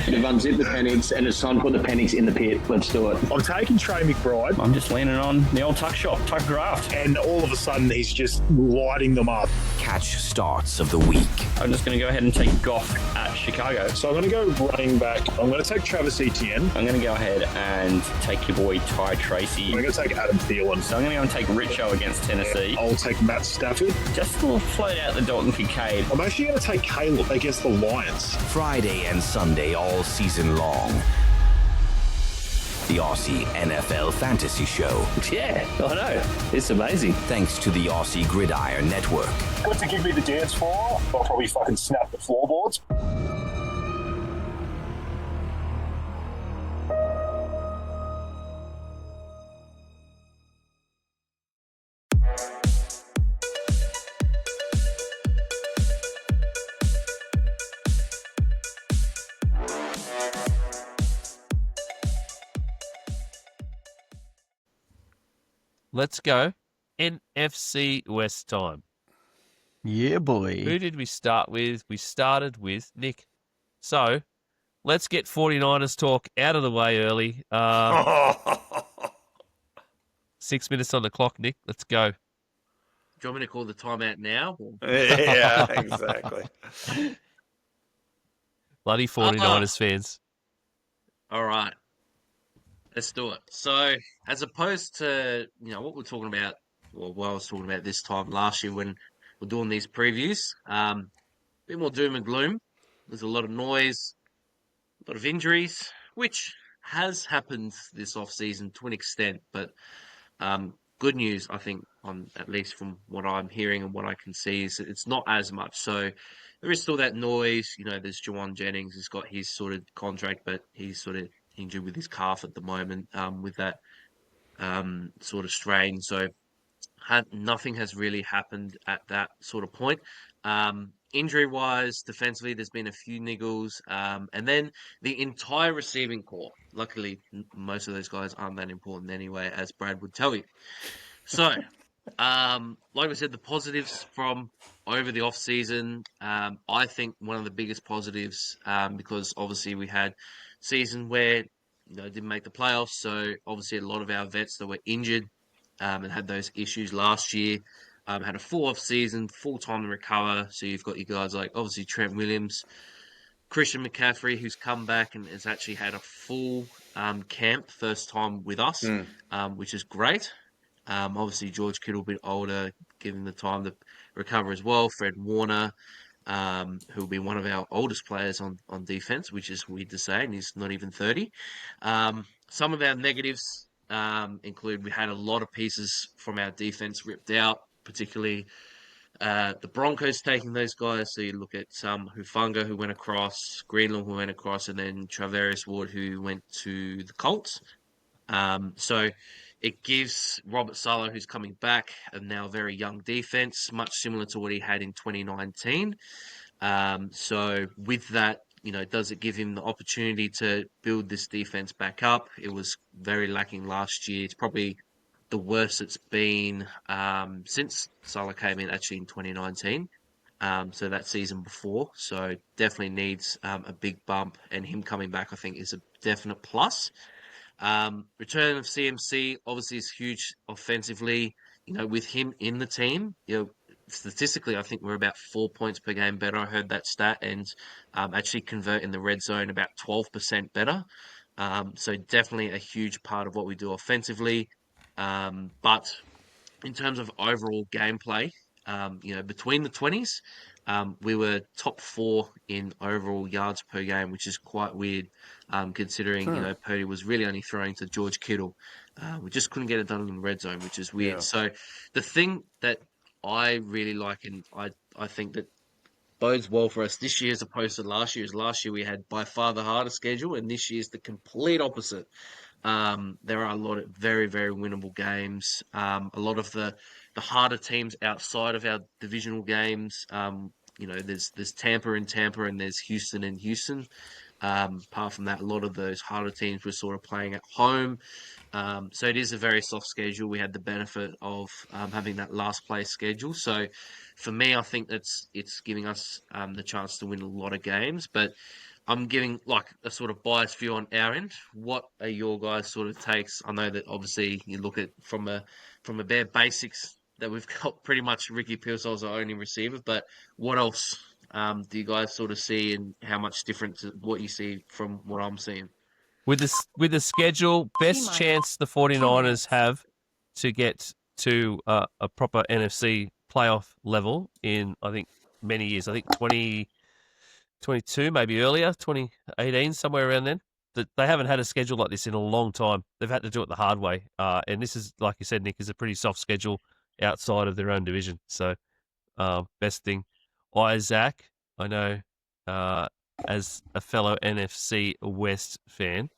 They've unzipped the pennies and it's time to put the pennies in the pit. Let's do it. I'm taking Trey McBride. I'm just leaning on the old tuck shop, tuck draft. And all of a sudden, he's just lighting them up. Catch starts of the week. I'm just going to go ahead and take Goff at Chicago. So I'm going to go running back. I'm going to take Travis Etienne. I'm going to go ahead and take your boy Ty Tracy. I'm going to take Adam Thielen. So I'm going to go and take Richo against Tennessee. I'll take Matt Stafford. Just a little float out the Dalton Kincaid. I'm actually going to take Caleb against the Lions. Friday and Sunday all season long. The Aussie NFL Fantasy Show. Yeah, I know. It's amazing. Thanks to the Aussie Gridiron Network. Good to give me the dance floor. I'll probably fucking snap the floorboards. let's go. NFC West time. Yeah, boy. Who did we start with? We started with Nick. So let's get 49ers talk out of the way early. 6 minutes on the clock, Nick. Let's go. Do you want me to call the timeout now? Yeah, exactly. Bloody 49ers fans. All right. Let's do it. So, as opposed to, what we're talking about, or what I was talking about this time last year when we're doing these previews, a bit more doom and gloom. There's a lot of noise, a lot of injuries, which has happened this off-season to an extent, but good news, I think, at least from what I'm hearing and what I can see, is that it's not as much. So there is still that noise. There's Juwan Jennings who's got his sort of contract, but he's sort of injured with his calf at the moment with that sort of strain. So nothing has really happened at that sort of point. Injury-wise, defensively, there's been a few niggles. And then the entire receiving corps. Luckily, most of those guys aren't that important anyway, as Brad would tell you. So, like I said, the positives from over the off-season, I think one of the biggest positives, because obviously we had season where didn't make the playoffs, so obviously a lot of our vets that were injured and had those issues last year had a full off season, full time to recover. So you've got your guys like obviously Trent Williams, Christian McCaffrey, who's come back and has actually had a full camp first time with us, which is great. Obviously George Kittle a bit older, giving the time to recover as well. Fred Warner, who will be one of our oldest players on defense, which is weird to say, and he's not even 30. Some of our negatives include we had a lot of pieces from our defense ripped out, particularly the Broncos taking those guys. So you look at Hufanga who went across, Greenlaw who went across, and then Travarius Ward who went to the Colts. So it gives Robert Salo, who's coming back, a now very young defense, much similar to what he had in 2019. So with that, does it give him the opportunity to build this defense back up? It was very lacking last year. It's probably the worst it's been since Salah came in, actually in 2019. So that season before. So definitely needs a big bump, and him coming back, I think, is a definite plus. Return of CMC obviously is huge offensively. With him in the team, statistically, I think we're about 4 points per game better. I heard that stat, and actually convert in the red zone about 12% better. So definitely a huge part of what we do offensively. But in terms of overall gameplay, between the 20s, we were top 4 in overall yards per game, which is quite weird, considering, Purdy was really only throwing to George Kittle. We just couldn't get it done in the red zone, which is weird. Yeah. So the thing that I really like, and I think that bodes well for us this year as opposed to last year, is last year we had by far the hardest schedule, and this year's the complete opposite. There are a lot of very, very winnable games. A lot of the harder teams outside of our divisional games. There's Tampa and Tampa, and there's Houston and Houston. Apart from that, a lot of those harder teams were sort of playing at home. So it is a very soft schedule. We had the benefit of having that last place schedule. So for me, I think it's giving us the chance to win a lot of games. But I'm giving like a sort of biased view on our end. What are your guys' sort of takes? I know that obviously you look at from a bare basics that we've got pretty much Ricky Pearsall's our only receiver, but what else do you guys sort of see, and how much different to what you see from what I'm seeing? With the schedule, best chance the 49ers have to get to a proper NFC playoff level in, I think, many years. I think 2022, maybe earlier, 2018, somewhere around then. They haven't had a schedule like this in a long time. They've had to do it the hard way. And this is, like you said, Nick, is a pretty soft schedule outside of their own division. So, best thing. Isaac, I know, as a fellow NFC West fan,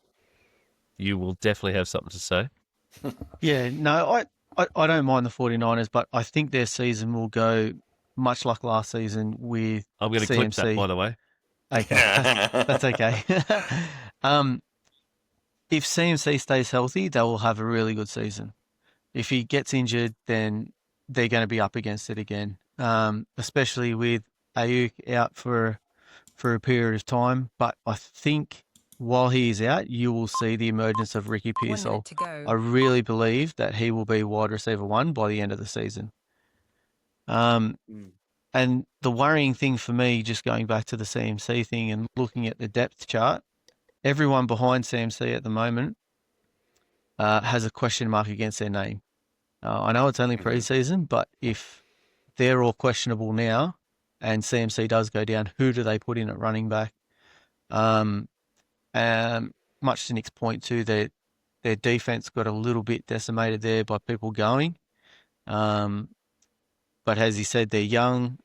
you will definitely have something to say. Yeah, no, I don't mind the 49ers, but I think their season will go much like last season with I'm going to clip that, by the way. Okay, that's okay. If CMC stays healthy, they will have a really good season. If he gets injured, then they're going to be up against it again, especially with Ayuk out for a period of time. But I think while he is out, you will see the emergence of Ricky Pearsall. I really believe that he will be wide receiver 1 by the end of the season. And the worrying thing for me, just going back to the CMC thing and looking at the depth chart, everyone behind CMC at the moment has a question mark against their name. I know it's only preseason, but if they're all questionable now and CMC does go down, who do they put in at running back? Much to Nick's point too, their defense got a little bit decimated there by people going. But as he said, they're young,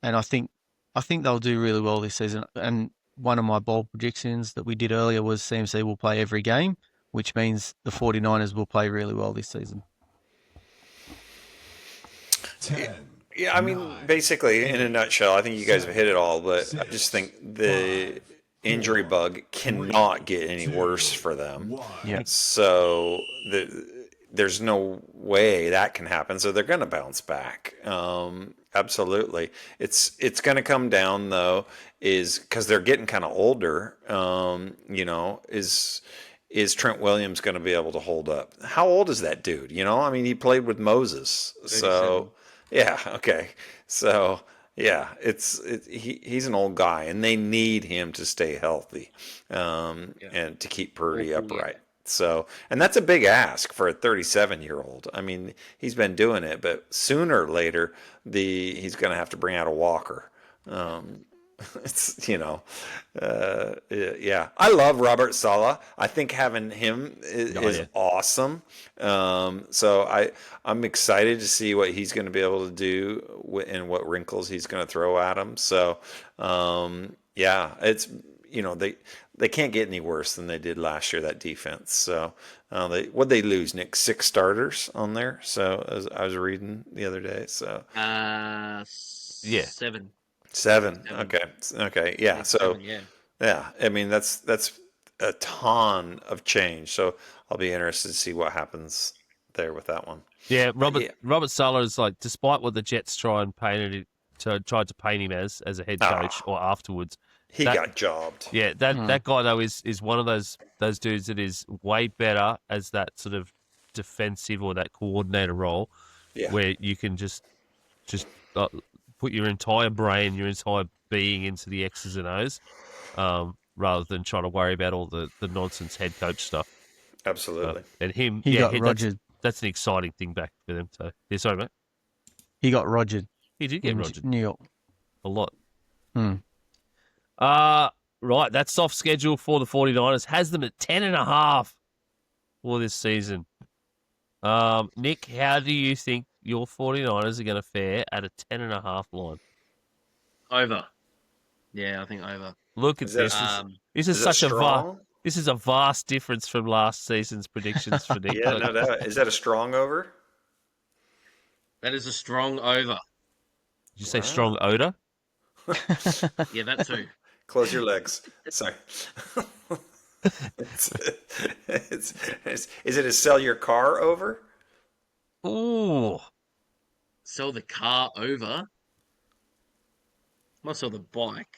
and I think they'll do really well this season. And one of my bold predictions that we did earlier was CMC will play every game, which means the 49ers will play really well this season. 10, yeah, I mean, basically, in a nutshell, I think you guys have hit it all, but I just think the injury bug cannot get any worse for them. Yeah. So there's no way that can happen. So they're going to bounce back. Absolutely. It's going to come down, though, is because they're getting kind of older. Is Trent Williams going to be able to hold up? How old is that dude? I mean, he played with Moses. 37. So, yeah, okay. So, yeah, he's an old guy, and they need him to stay healthy and to keep Purdy upright. So, and that's a big ask for a 37-year-old. I mean, he's been doing it, but sooner or later, he's going to have to bring out a walker It's yeah. I love Robert Saleh. I think having him is awesome. I'm excited to see what he's going to be able to do and what wrinkles he's going to throw at him. So yeah, it's they can't get any worse than they did last year, that defense. So they lose, Nick? 6 starters on there. So as I was reading the other day. So yeah, 7. 7. Okay. Yeah. So 7, yeah. yeah. I mean that's a ton of change. So I'll be interested to see what happens there with that one. Yeah, Robert Saleh is like, despite what the Jets tried to paint him as a head coach or afterwards, he got jobbed. Yeah, that guy though is one of those dudes that is way better as that sort of defensive or that coordinator role, where you can just put your entire brain, your entire being into the X's and O's, rather than trying to worry about all the nonsense head coach stuff. Absolutely. And him, he got rogered. That's an exciting thing back for them. So, yeah, sorry, mate. He got rogered. He did get rogered. New York. A lot. Right, that soft schedule for the 49ers has them at 10.5 for this season. Nick, how do you think your 49ers are going to fare at a 10.5 line? Over. Yeah, I think over. Look at this. This is such this is a vast difference from last season's predictions for Nick. Yeah, no doubt. Is that a strong over? That is a strong over. Did you say strong odor? Yeah, that too. Close your legs. Sorry. Is it a sell your car over? Ooh. Sell the car over? Might sell the bike.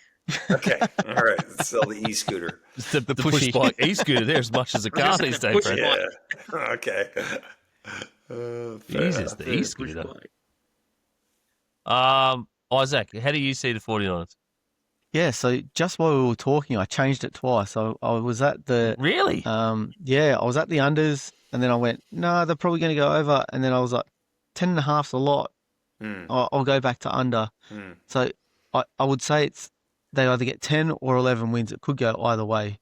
Okay. All right. Sell the e-scooter. The push bike e-scooter there as much as a car these days, Fred. Yeah. Okay. Jesus, the e-scooter. Isaac, how do you see the 49ers? Yeah, so just while we were talking, I changed it twice. So I was at the... Really? Yeah, I was at the unders, and then I went, no, they're probably going to go over. And then I was like, 10.5's a lot. I'll go back to under. So I would say they either get 10 or 11 wins. It could go either way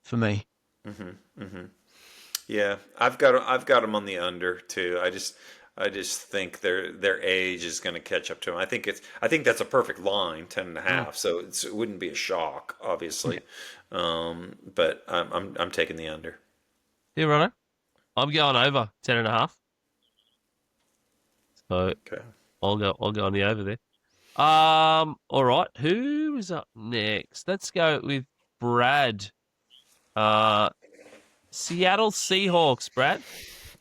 for me. Yeah, I've got them on the under too. I just think their age is going to catch up to them. I think that's a perfect line, 10.5. So it wouldn't be a shock, obviously. But I'm taking the under. Yeah, Ronno. I'm going over 10.5. So okay. I'll go on the over there. All right. Who is up next? Let's go with Brad. Seattle Seahawks, Brad.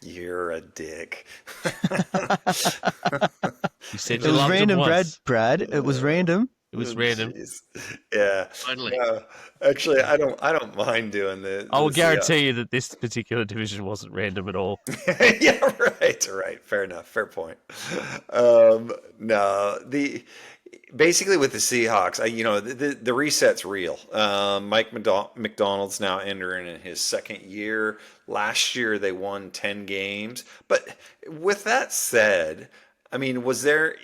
You're a dick. You said it was random, Brad. It was random. It was random. Geez. Yeah. Totally. Actually, I don't mind doing this. I will guarantee you that this particular division wasn't random at all. Yeah, right. Fair enough. Fair point. No, basically with the Seahawks, the reset's real. Mike McDonald's now entering in his second year. Last year they won 10 games. But with that said, I mean, was there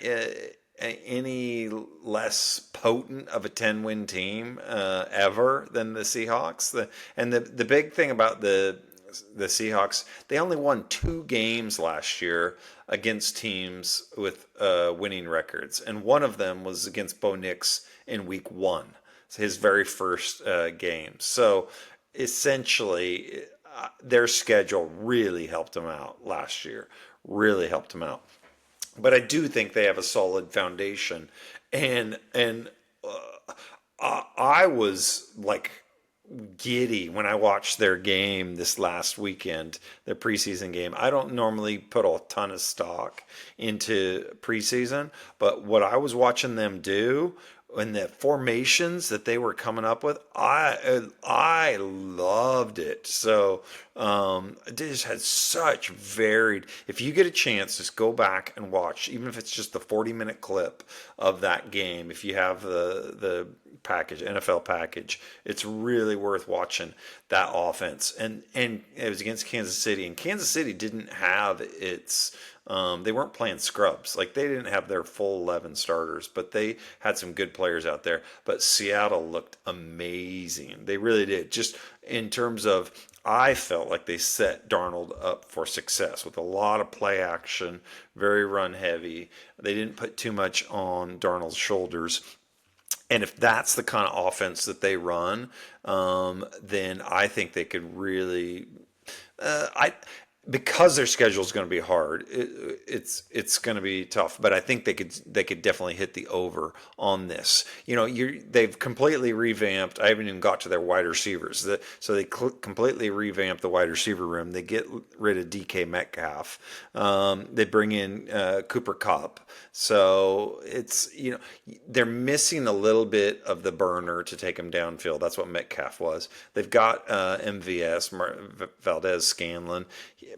any less potent of a 10-win team ever than the Seahawks? The big thing about the Seahawks, they only won 2 games last year against teams with winning records, and one of them was against Bo Nix in week 1, his very first game. So essentially, their schedule really helped them out last year. Really helped them out. But I do think they have a solid foundation, and I was like giddy when I watched their game this last weekend, their preseason game. I don't normally put a ton of stock into preseason, but what I was watching them do and the formations that they were coming up with, I loved it. So it just had such varied. If you get a chance, just go back and watch, even if it's just the 40-minute clip of that game. If you have the package, NFL package. It's really worth watching that offense. And it was against Kansas City, and Kansas City didn't have its they weren't playing scrubs. Like, they didn't have their full 11 starters, but they had some good players out there. But Seattle looked amazing. They really did. Just in terms of, I felt like they set Darnold up for success with a lot of play action, very run heavy. They didn't put too much on Darnold's shoulders. And if that's the kind of offense that they run, then I think they could really. Because their schedule is going to be hard, it's going to be tough. But I think they could definitely hit the over on this. They've completely revamped. I haven't even got to their wide receivers. So they completely revamped the wide receiver room. They get rid of DK Metcalf. They bring in Cooper Kupp. So it's they're missing a little bit of the burner to take them downfield. That's what Metcalf was. They've got MVS Valdez Scanlon,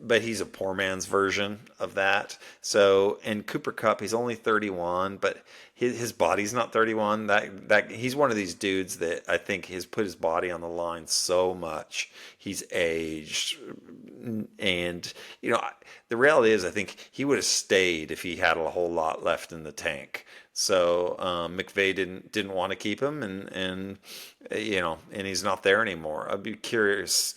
but he's a poor man's version of that. So, and Cooper Kupp, he's only 31, but his body's not 31. That he's one of these dudes that I think has put his body on the line so much. He's aged, and the reality is, I think he would have stayed if he had a whole lot left in the tank. So McVay didn't want to keep him, and he's not there anymore. I'd be curious.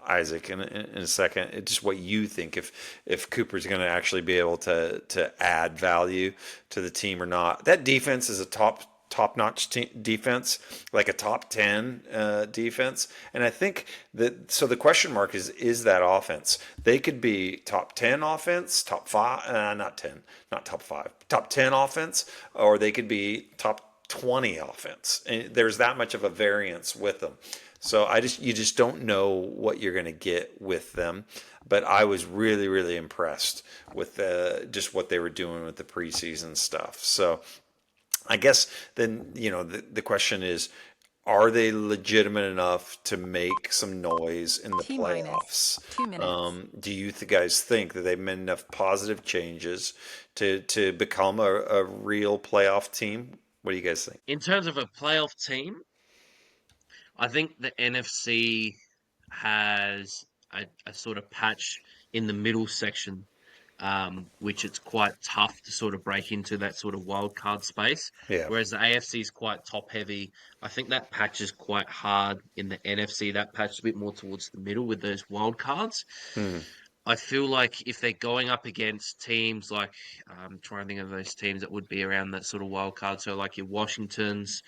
Isaac, in a second, just what you think if Cooper's going to actually be able to add value to the team or not. That defense is a top-notch defense, like a top 10 defense, and I think that. So the question mark is that offense. They could be top 10 offense, top 5, not 10, not top 5, top 10 offense, or they could be top 20 offense, and there's that much of a variance with them. So you just don't know what you're going to get with them. But I was really, really impressed with just what they were doing with the preseason stuff. So I guess then, the question is, are they legitimate enough to make some noise in the playoffs? 2 minutes. Do you guys think that they've made enough positive changes to become a real playoff team? What do you guys think? In terms of a playoff team, I think the NFC has a sort of patch in the middle section, which it's quite tough to sort of break into that sort of wild card space. Yeah. Whereas the AFC is quite top heavy. I think that patch is quite hard in the NFC. That patch is a bit more towards the middle with those wild cards. I feel like if they're going up against teams like, I'm trying to think of those teams that would be around that sort of wild card. So like your Washingtons,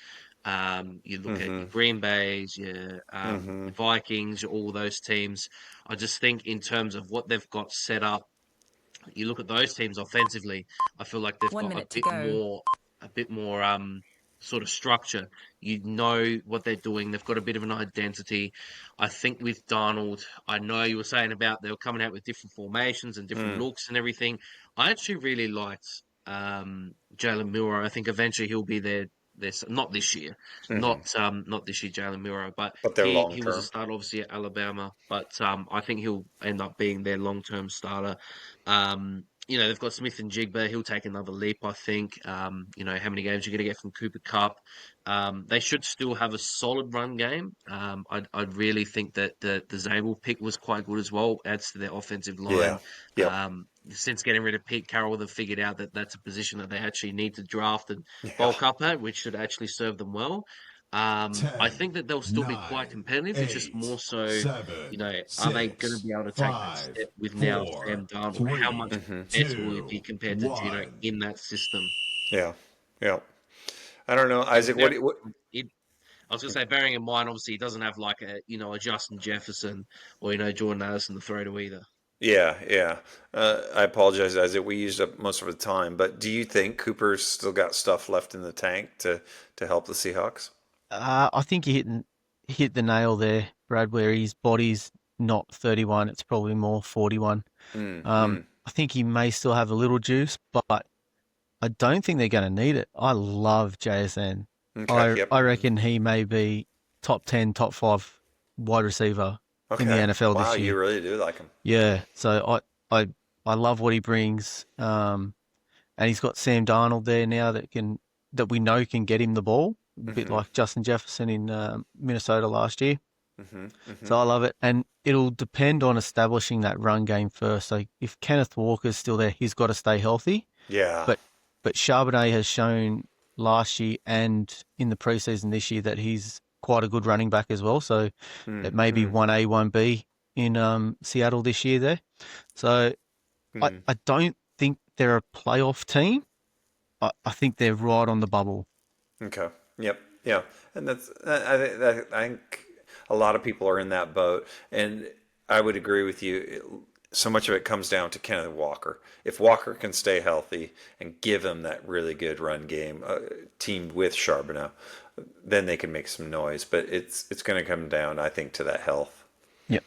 you look at your Green Bays, your Vikings, all those teams. I just think in terms of what they've got set up, you look at those teams offensively, I feel like they've 1 got minute a to bit more sort of structure. You know what they're doing. They've got a bit of an identity. I think with Darnold, I know you were saying about they were coming out with different formations and different looks and everything. I actually really liked Jalen Milroe. I think eventually he'll be there. Not this year, not this year, Jalen Milroe, but they're he was a long-term. starter obviously at Alabama, but I think he'll end up being their long-term starter. They've got Smith and Jigba. He'll take another leap, I think. How many games you're going to get from Cooper Kupp. They should still have a solid run game. I'd really think that the Zabel pick was quite good as well. Adds to their offensive line. Yeah. Since getting rid of Pete Carroll, they've figured out that that's a position that they actually need to draft and bulk up at, which should actually serve them well. I think that they'll still be quite competitive. It's just more so, are they going to be able to take that step with now Sam Darnold? How much better will it be compared to Gino in that system? Yeah. I don't know, Isaac. What? I was going to say, bearing in mind, obviously, he doesn't have like a Justin Jefferson or Jordan Addison to throw to either. Yeah. I apologize, Isaac. We used up most of the time, but do you think Cooper's still got stuff left in the tank to help the Seahawks? I think you hit the nail there, Brad, where his body's not 31, it's probably more 41. I think he may still have a little juice, but I don't think they're going to need it. I love JSN. Okay, I reckon he may be top 10, top 5 wide receiver in the NFL this year. You really do like him. Yeah, so I love what he brings. And he's got Sam Darnold there now that can that we know can get him the ball, a bit like Justin Jefferson in Minnesota last year. So I love it. And it'll depend on establishing that run game first. So if Kenneth Walker's still there, he's got to stay healthy. Yeah. But Charbonnet has shown last year and in the preseason this year that he's quite a good running back as well. So it may be 1A, 1B in Seattle this year there. So I don't think they're a playoff team. I think they're right on the bubble. Okay. Yep. Yeah. And I think a lot of people are in that boat. And I would agree with you. So much of it comes down to Kenneth Walker. If Walker can stay healthy and give him that really good run game, teamed with Charbonnet, then they can make some noise. But it's going to come down, I think, to that health. Yep.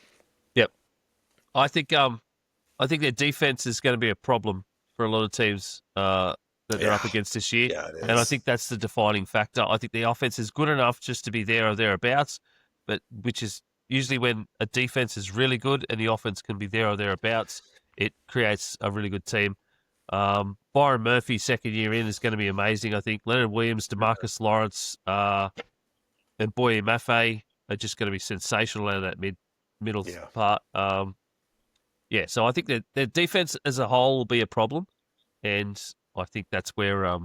I think their defense is going to be a problem for a lot of teams that they're up against this year. Yeah, it is. And I think that's the defining factor. I think the offense is good enough just to be there or thereabouts, but which is usually when a defense is really good and the offense can be there or thereabouts, it creates a really good team. Byron Murphy, second year in, is going to be amazing. I think Leonard Williams, DeMarcus Lawrence, and Boye Mafe are just going to be sensational out of that middle part. So I think that their defense as a whole will be a problem, and I think that's where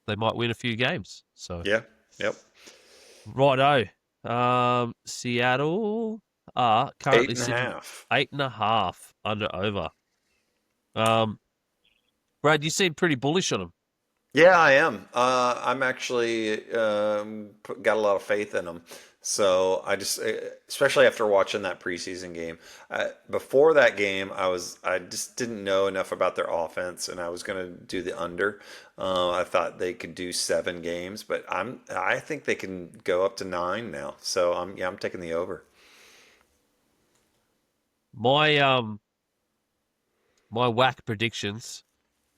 they might win a few games. So righto. Seattle are currently 8.5 under over. Brad, you seem pretty bullish on them. Yeah, I am. I'm actually got a lot of faith in them. So I just, especially after watching that preseason game, before that game, I just didn't know enough about their offense, and I was going to do the under. I thought they could do 7 games, but I think they can go up to 9 now. So I'm taking the over. My whack predictions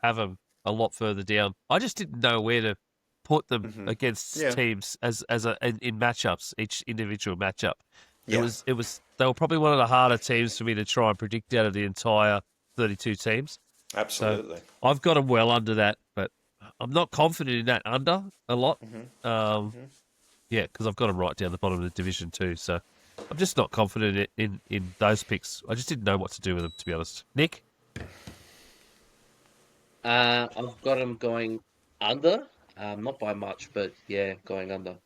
have them a lot further down. I just didn't know where to put them against teams in matchups, each individual matchup. It was they were probably one of the harder teams for me to try and predict out of the entire 32 teams. Absolutely. So I've got them well under that, but I'm not confident in that under a lot. Because I've got them right down the bottom of the division too. So I'm just not confident in those picks. I just didn't know what to do with them, to be honest. Nick? I've got them going under. Not by much, but going under.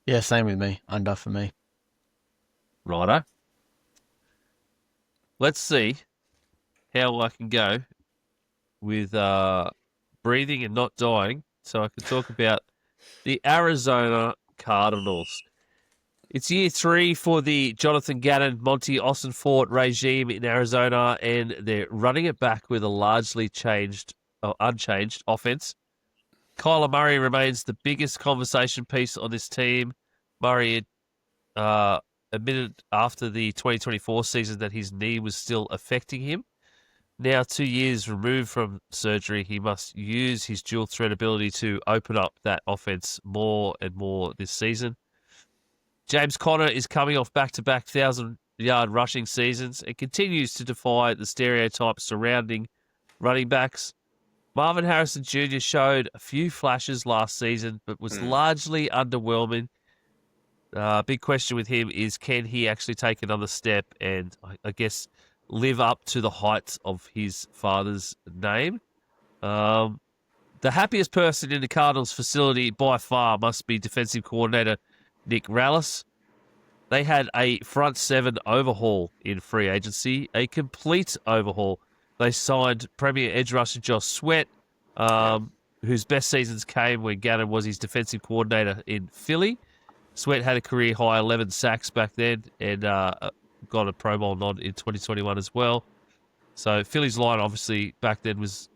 Yeah, same with me. Under for me. Righto. Let's see how I can go with breathing and not dying, so I can talk about the Arizona Cardinals. It's year 3 for the Jonathan Gannon, Monty Ossenfort regime in Arizona, and they're running it back with a largely unchanged offense. Kyler Murray remains the biggest conversation piece on this team. Murray admitted after the 2024 season that his knee was still affecting him. Now, 2 years removed from surgery, he must use his dual threat ability to open up that offense more and more this season. James Conner is coming off back-to-back 1,000-yard rushing seasons and continues to defy the stereotypes surrounding running backs. Marvin Harrison Jr. showed a few flashes last season, but was largely underwhelming. Big question with him is, can he actually take another step and, I guess, live up to the heights of his father's name? The happiest person in the Cardinals facility by far must be defensive coordinator Nick Rallis. They had a front 7 overhaul in free agency, a complete overhaul. They signed premier edge rusher Josh Sweat, whose best seasons came when Gannon was his defensive coordinator in Philly. Sweat had a career-high 11 sacks back then and got a Pro Bowl nod in 2021 as well. So Philly's line, obviously, back then was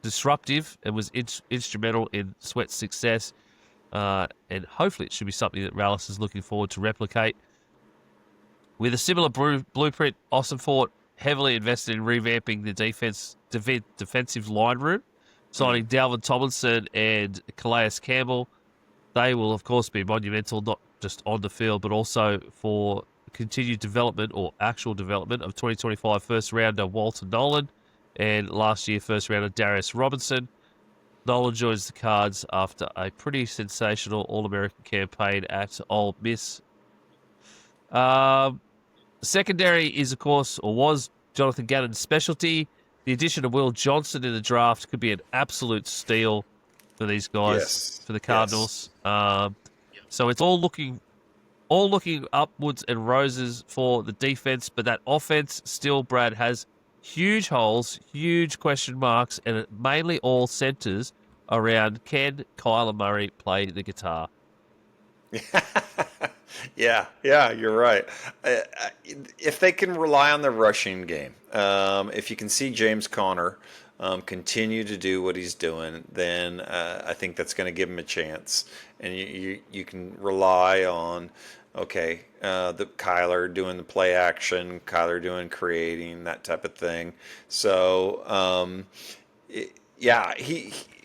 disruptive and was instrumental in Sweat's success. And hopefully it should be something that Rallis is looking forward to replicate. With a similar blueprint, Ossenfort heavily invested in revamping the defensive line room, signing Dalvin Tomlinson and Calais Campbell. They will, of course, be monumental, not just on the field, but also for continued development or actual development of 2025 first-rounder Walter Nolan and last year first-rounder Darius Robinson. Nolan joins the Cards after a pretty sensational All-American campaign at Ole Miss. Secondary is, of course, or was Jonathan Gannon's specialty. The addition of Will Johnson in the draft could be an absolute steal for these guys, for the Cardinals. So it's all looking upwards and roses for the defense, but that offense still, Brad, has huge holes, huge question marks, and it mainly all centers around can Kyler Murray play the guitar? Yeah, you're right. If they can rely on the rushing game, if you can see James Conner continue to do what he's doing, then I think that's going to give him a chance. And you can rely on, the Kyler doing the play action, Kyler doing creating, that type of thing. So,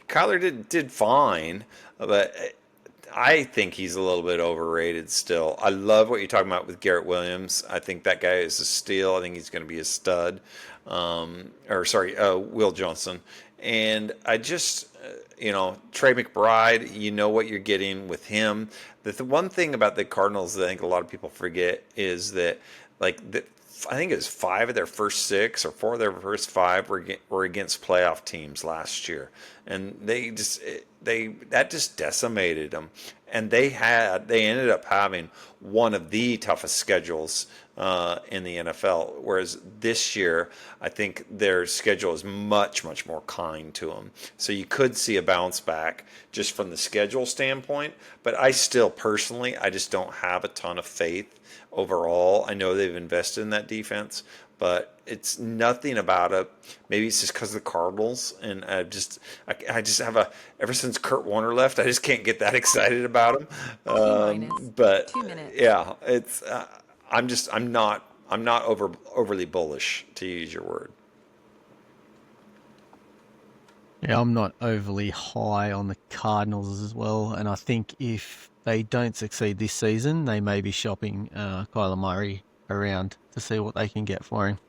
Kyler did fine, but I think he's a little bit overrated still. I love what you're talking about with Garrett Williams. I think that guy is a steal. I think he's going to be a stud. Will Johnson. And I just, Trey McBride, you know what you're getting with him. The one thing about the Cardinals that I think a lot of people forget is that, I think it was 5 of their first 6 or 4 of their first 5 were against playoff teams last year, and that just decimated them. And they ended up having one of the toughest schedules in the NFL. Whereas this year, I think their schedule is much, much more kind to them. So you could see a bounce back just from the schedule standpoint. But I still personally, I just don't have a ton of faith overall. I know they've invested in that defense, but it's nothing about it. Maybe it's just because of the Cardinals, and I just have ever since Kurt Warner left, I just can't get that excited about him. But 2 minutes. Yeah, it's I'm not overly bullish, to use your word. Yeah, I'm not overly high on the Cardinals as well, and I think if they don't succeed this season, they may be shopping Kyler Murray around to see what they can get for him.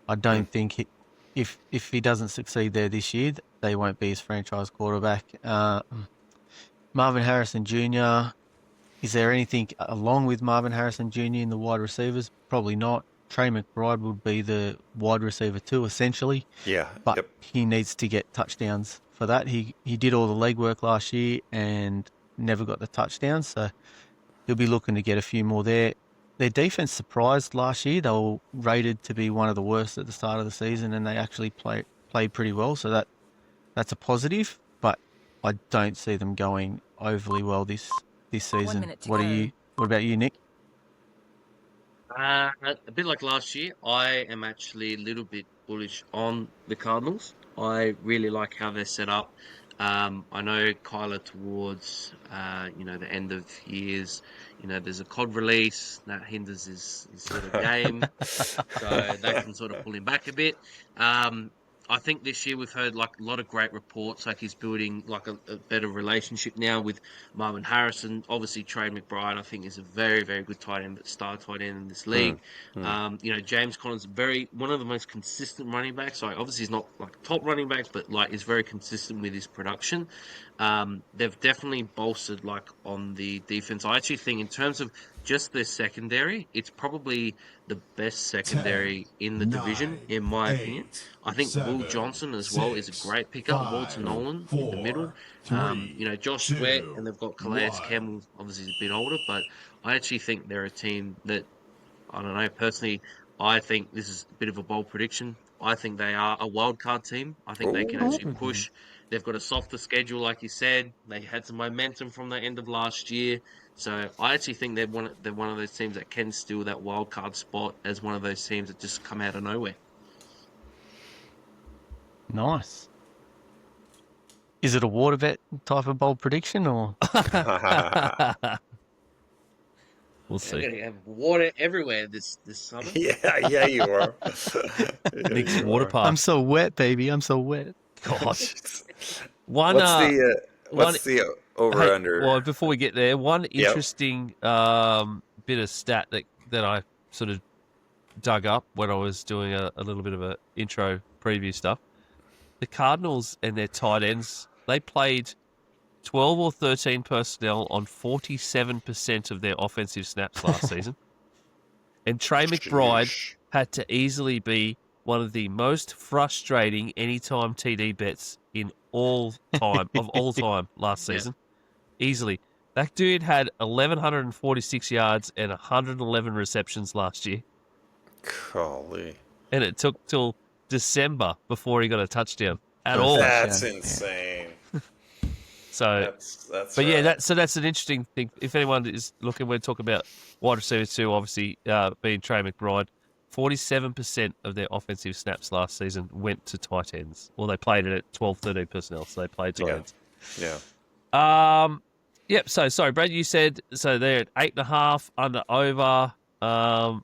I don't think if he doesn't succeed there this year, they won't be his franchise quarterback. Marvin Harrison Jr., is there anything along with Marvin Harrison Jr. in the wide receivers? Probably not. Trey McBride would be the wide receiver too, essentially. Yeah. But he needs to get touchdowns for that. He did all the legwork last year and never got the touchdowns, so he'll be looking to get a few more there. Their defense surprised last year. They were rated to be one of the worst at the start of the season, and they actually played pretty well, so that's a positive, but I don't see them going overly well this season. 1 minute to What go. about you, Nick? A bit like last year, I am actually a little bit bullish on the Cardinals. I really like how they're set up. I know Kyler towards the end of years, there's a COD release that hinders his sort of game, so that can sort of pull him back a bit. I think this year we've heard a lot of great reports, he's building a better relationship now with Marvin Harrison. Obviously, Trey McBride, I think, is a very, very good tight end, but star tight end in this league. James Conner's one of the most consistent running backs. Obviously he's not top running backs, but is very consistent with his production. They've definitely bolstered on the defense. I actually think in terms of just their secondary, it's probably the best secondary in the division, in my opinion. I think Will Johnson as well is a great pickup. Walter Nolan in the middle. Josh Sweat, and they've got Calais Campbell, obviously he's a bit older, but I actually think they're a team that, I don't know, personally, I think this is a bit of a bold prediction. I think they are a wild card team. I think they can actually push. They've got a softer schedule, like you said. They had some momentum from the end of last year. So I actually think they're one of those teams that can steal that wild card spot as one of those teams that just come out of nowhere. Nice. Is it a water vet type of bold prediction, or? We'll see. You're going to have water everywhere this summer. Yeah, you are. Nick's water park. I'm so wet, baby. I'm so wet. Gosh. What's the over under? Well, before we get there, one interesting bit of stat that I sort of dug up when I was doing a little bit of a intro preview stuff. The Cardinals and their tight ends they played 12 or 13 personnel on 47% of their offensive snaps last season. And Trey McBride had to easily be one of the most frustrating anytime TD bets in all time last season. Easily. That dude had 1,146 yards and 111 receptions last year. Golly. And it took till December before he got a touchdown at all. That's insane. So, that's but right. yeah, that's an interesting thing. If anyone is looking, we're talking about wide receivers too, obviously being Trey McBride. 47% of their offensive snaps last season went to tight ends. Well, they played it at 12, 13 personnel, so they played tight ends. Yeah. Yep. So sorry, Brad. You said so they're at 8.5 under over. I've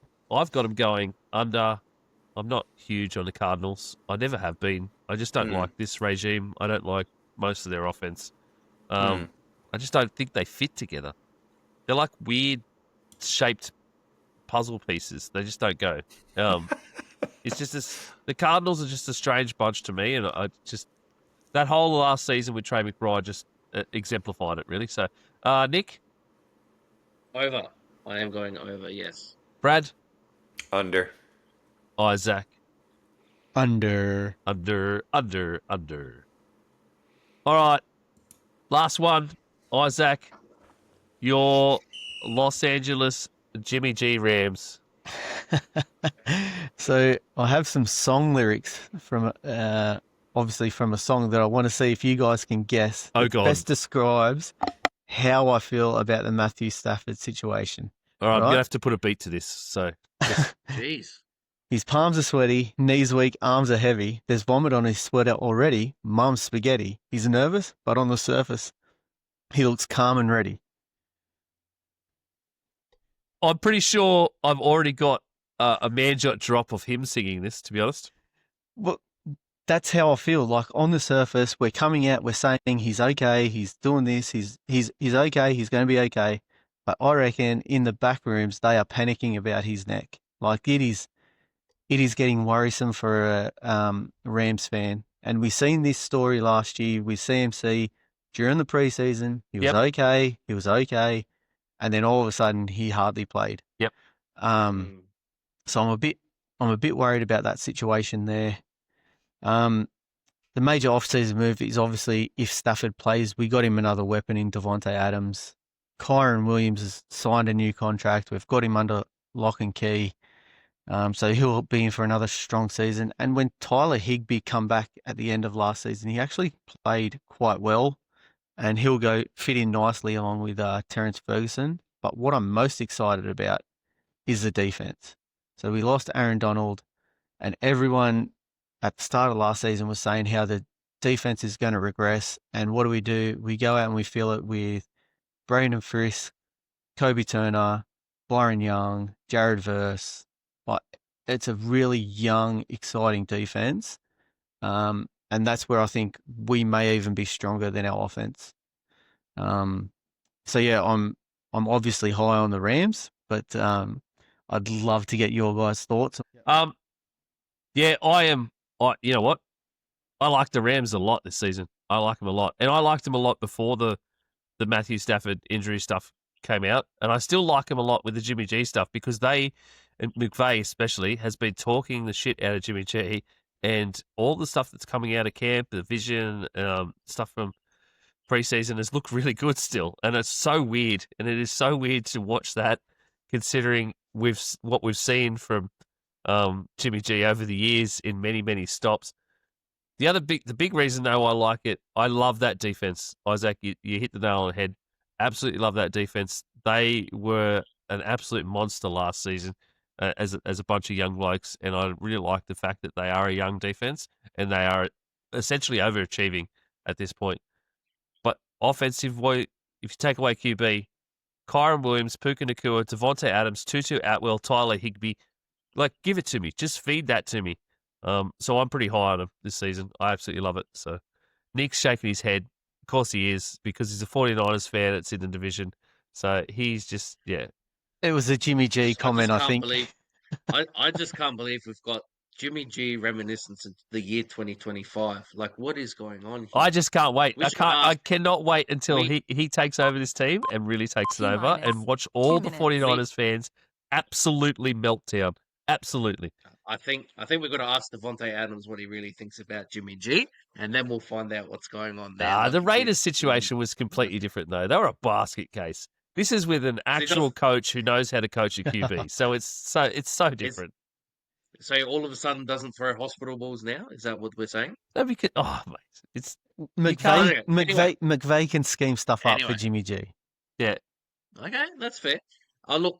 got them going under. I'm not huge on the Cardinals. I never have been. I just don't like this regime. I don't like most of their offense. I just don't think they fit together. They're like weird shaped puzzle pieces. They just don't go. It's just the Cardinals are just a strange bunch to me, and I just that whole last season with Trey McBride just exemplified it really. So, Nick, Over. I am going over. Yes. Brad, Under. Isaac, Under. All right, last one, Isaac. Your Los Angeles Jimmy G Rams. So I have some song lyrics from obviously from a song that I want to see if you guys can guess. Oh, It God. best describes how I feel about the Matthew Stafford situation. All right, I'm Right? gonna have to put a beat to this. So, Jeez. His palms are sweaty, knees weak, arms are heavy. There's vomit on his sweater already. Mum's spaghetti. He's nervous, but on the surface, he looks calm and ready. I'm pretty sure I've already got a Manjot drop of him singing this. To be honest, Well, that's how I feel. Like on the surface, we're coming out, we're saying he's okay, he's doing this, he's okay, he's going to be okay. But I reckon in the back rooms they are panicking about his neck. Like it is getting worrisome for a Rams fan. And we seen this story last year with CMC during the preseason. He was okay, and then all of a sudden he hardly played. Yep. So I'm a bit worried about that situation there. The major off-season move is obviously if Stafford plays, we got him another weapon in Devontae Adams. Kyron Williams has signed a new contract. We've got him under lock and key. So he'll be in for another strong season. And when Tyler Higbee come back at the end of last season, he actually played quite well, and he'll go fit in nicely along with Terrence Ferguson. But what I'm most excited about is the defense. So we lost Aaron Donald, and everyone at the start of last season was saying how the defense is going to regress. And what do? We go out and we fill it with Brandon Frisk, Kobe Turner, Byron Young, Jared Verse. Like, it's a really young, exciting defense. And that's where I think we may even be stronger than our offense. So yeah, I'm obviously high on the Rams, but I'd love to get your guys' thoughts. Yeah, I am. You know what? I like the Rams a lot this season. I like them a lot, and I liked them a lot before the Matthew Stafford injury stuff came out, and I still like them a lot with the Jimmy G stuff because they, and McVay especially, has been talking the shit out of Jimmy G, and all the stuff that's coming out of camp, the vision, stuff from preseason has looked really good still, and it's so weird, and it is so weird to watch that, considering what we've seen from Jimmy G over the years in many stops. The big reason though I like it, I love that defense. Isaac, you hit the nail on the head. Absolutely love that defense. They were an absolute monster last season as a bunch of young blokes, and I really like the fact that they are a young defense and they are essentially overachieving at this point. But offensive, if you take away QB, Kyron Williams, Puka Nacua, Devontae Adams, Tutu Atwell, Tyler Higbee, like, give it to me. Just feed that to me. So I'm pretty high on him this season. I absolutely love it. So Nick's shaking his head. Of course he is, because he's a 49ers fan. It's in the division. So he's just, yeah. It was a Jimmy G comment, I think. I just can't believe we've got Jimmy G reminiscence of the year 2025. Like, what is going on here? I just can't wait. We should I ask- cannot wait until we- he takes over this team and really takes it over T-minus and watch all 2 the minutes. 49ers fans absolutely melt down. Absolutely. I think we've got to ask Devontae Adams what he really thinks about Jimmy G, and then we'll find out what's going on there. Nah, Like, the if Raiders he's- situation was completely different, though. They were a basket case. This is with an actual coach who knows how to coach a QB. So it's so different. So all of a sudden doesn't throw hospital balls now? Is that what we're saying? No, because, mate, it's can't- McVay can scheme stuff up for Anyway. Jimmy G. yeah. Okay, that's fair. Look,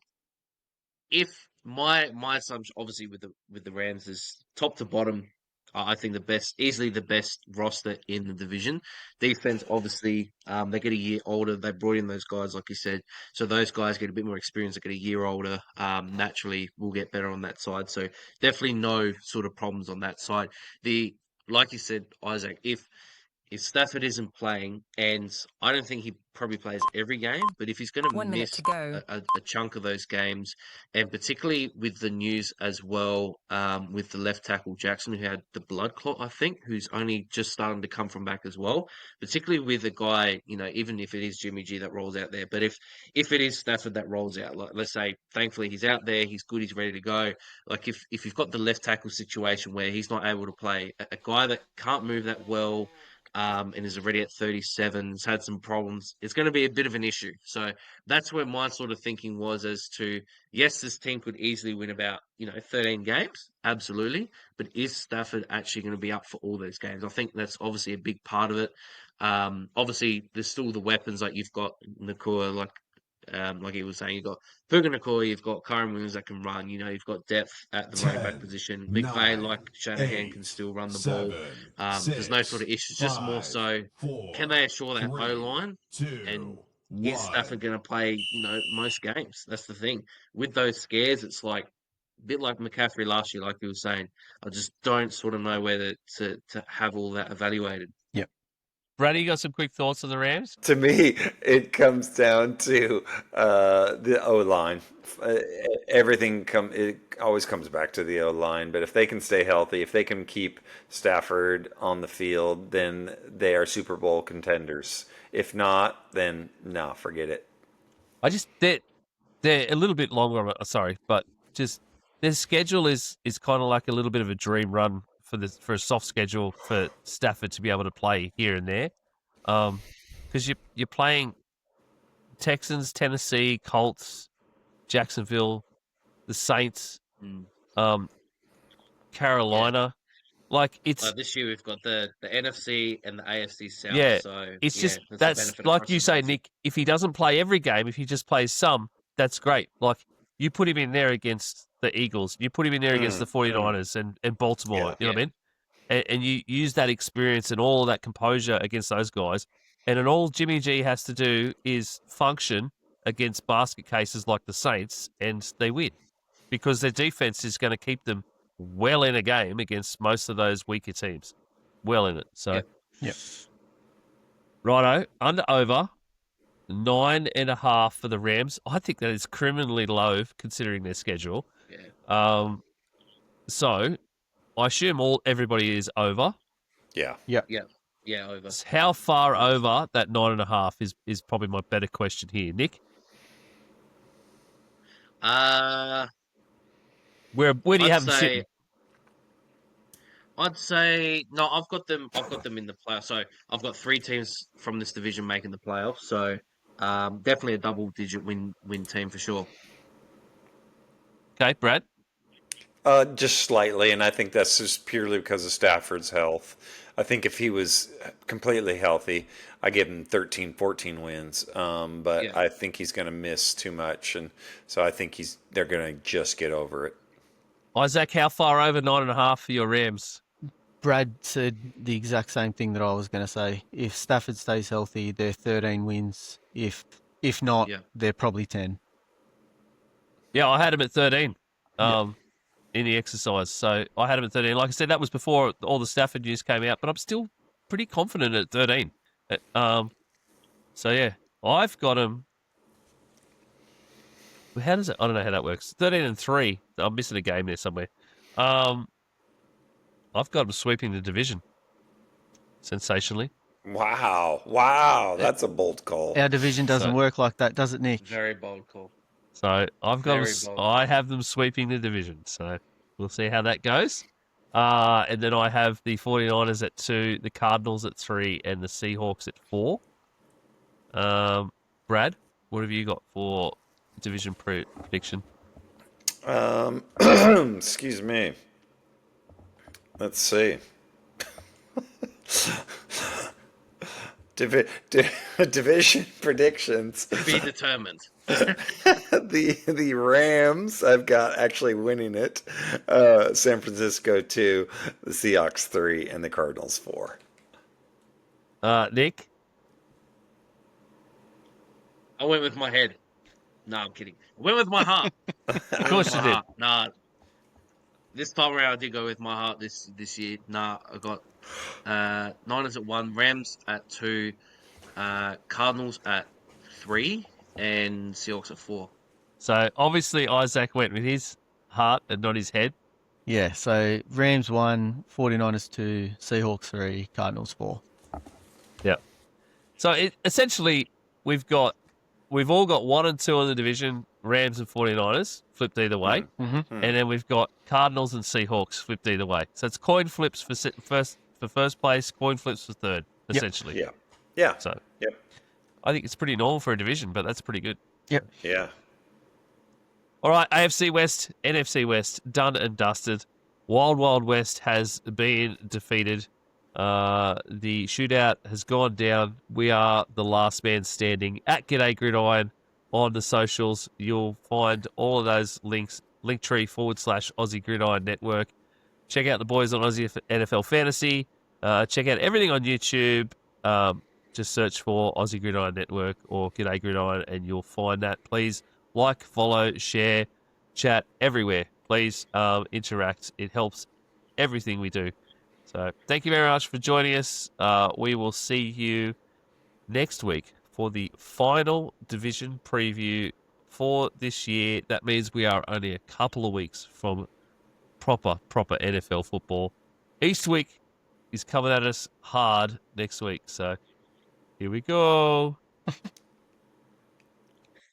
if my assumption, obviously with the Rams, is top to bottom, I think easily the best roster in the division. Defense, obviously, they get a year older. They brought in those guys, like you said, so those guys get a bit more experience. They get a year older. Naturally, we'll get better on that side. So definitely no sort of problems on that side. Like you said, Isaac, if Stafford isn't playing, and I don't think he probably plays every game, but if he's going to 1 minute miss to go. a chunk of those games, and particularly with the news as well, with the left tackle Jackson, who had the blood clot, I think, who's only just starting to come from back as well, particularly with a guy, even if it is Jimmy G that rolls out there, but if it is Stafford that rolls out, like, let's say, thankfully he's out there, he's good, he's ready to go. Like if you've got the left tackle situation where he's not able to play, a guy that can't move that well, and is already at 37, has had some problems, it's going to be a bit of an issue. So that's where my sort of thinking was as to, yes, this team could easily win about, 13 games, absolutely. But is Stafford actually going to be up for all those games? I think that's obviously a big part of it. Obviously, there's still the weapons, like you've got Nakua, like he was saying, you've got Puka Nakua, you've got Kyron Williams that can run, you've got depth at the running back position. McVay, like Shanahan, can still run the ball. There's no sort of issues, just more so, can they assure that O-line? And is Stafford going to play, most games? That's the thing. With those scares, it's like, a bit like McCaffrey last year, like you were saying. I just don't sort of know whether to have all that evaluated. Brady, you got some quick thoughts on the Rams? To me, it comes down to the O line. It always comes back to the O line. But if they can stay healthy, if they can keep Stafford on the field, then they are Super Bowl contenders. If not, then no, forget it. They're a little bit longer. Sorry, but just their schedule is kind of like a little bit of a dream run for a soft schedule for Stafford to be able to play here and there, because you're playing Texans, Tennessee, Colts, Jacksonville, the Saints, Carolina. Like it's this year we've got the NFC and the AFC South. yeah. So It's just that's that's the benefit like of you say, crossing Nick. If he doesn't play every game, if he just plays some, that's great. Like you put him in there against the Eagles, you put him in there against the 49ers and Baltimore. You know what I mean? And you use that experience and all that composure against those guys. And then all Jimmy G has to do is function against basket cases like the Saints, and they win because their defense is going to keep them well in a game against most of those weaker teams. Well in it. So, Yep. Righto, under over 9.5 for the Rams. I think that is criminally low considering their schedule. Yeah. So I assume everybody is over. Yeah. Yeah, over. How far over that 9.5 is probably my better question here, Nick. Where do you have them sitting? I'd say no. I've got them in the playoffs. So I've got 3 teams from this division making the playoffs. So definitely a double-digit win team for sure. Okay, Brad. Just slightly, and I think that's just purely because of Stafford's health. I think if he was completely healthy, I give him 13, 14 wins. But I think he's going to miss too much, and so I think they're going to just get over it. Isaac, how far over 9.5 for your Rams? Brad said the exact same thing that I was going to say. If Stafford stays healthy, they're 13 wins. If not, they're probably 10. Yeah, I had him at 13 in the exercise. So I had him at 13. Like I said, that was before all the Stafford news came out, but I'm still pretty confident at 13. So, yeah, I've got him. How does it? I don't know how that works. 13-3. I'm missing a game there somewhere. I've got them sweeping the division. Sensationally. Wow, that's a bold call. Our division doesn't work like that, does it, Nick? Very bold call. So I've got Very them, bold. I have them sweeping the division. So we'll see how that goes. And then I have the 49ers at 2, the Cardinals at 3, and the Seahawks at 4. Brad, what have you got for division prediction? Excuse me. Let's see. Division predictions. To be determined. The Rams, I've got actually winning it. San Francisco 2, the Seahawks 3, and the Cardinals 4. Nick? I went with my head. No, I'm kidding. I went with my heart. Of course you did. Nah. This time around, I did go with my heart this year. Nah, I got Niners at 1, Rams at 2, Cardinals at 3, and Seahawks at 4. So obviously Isaac went with his heart and not his head. Yeah, so Rams 1, 49ers 2, Seahawks 3, Cardinals 4. Yeah. So essentially, we've all got 1 and 2 in the division, Rams and 49ers, flipped either way. Mm-hmm. And then we've got Cardinals and Seahawks, flipped either way. So it's coin flips for first place, coin flips for third, essentially. Yeah. So Yep. I think it's pretty normal for a division, but that's pretty good. Yep. Yeah. All right, AFC West, NFC West, done and dusted. Wild West has been defeated. The shootout has gone down. We are the last man standing at Gday Gridiron on the socials. You'll find all of those links, linktree/Aussie Gridiron Network. Check out the boys on Aussie NFL Fantasy. Check out everything on YouTube. Just search for Aussie Gridiron Network or G'day Gridiron and you'll find that. Please like, follow, share, chat everywhere. Please interact. It helps everything we do. So thank you very much for joining us. We will see you next week for the final division preview for this year. That means we are only a couple of weeks from proper NFL football. East week is coming at us hard next week. So here we go.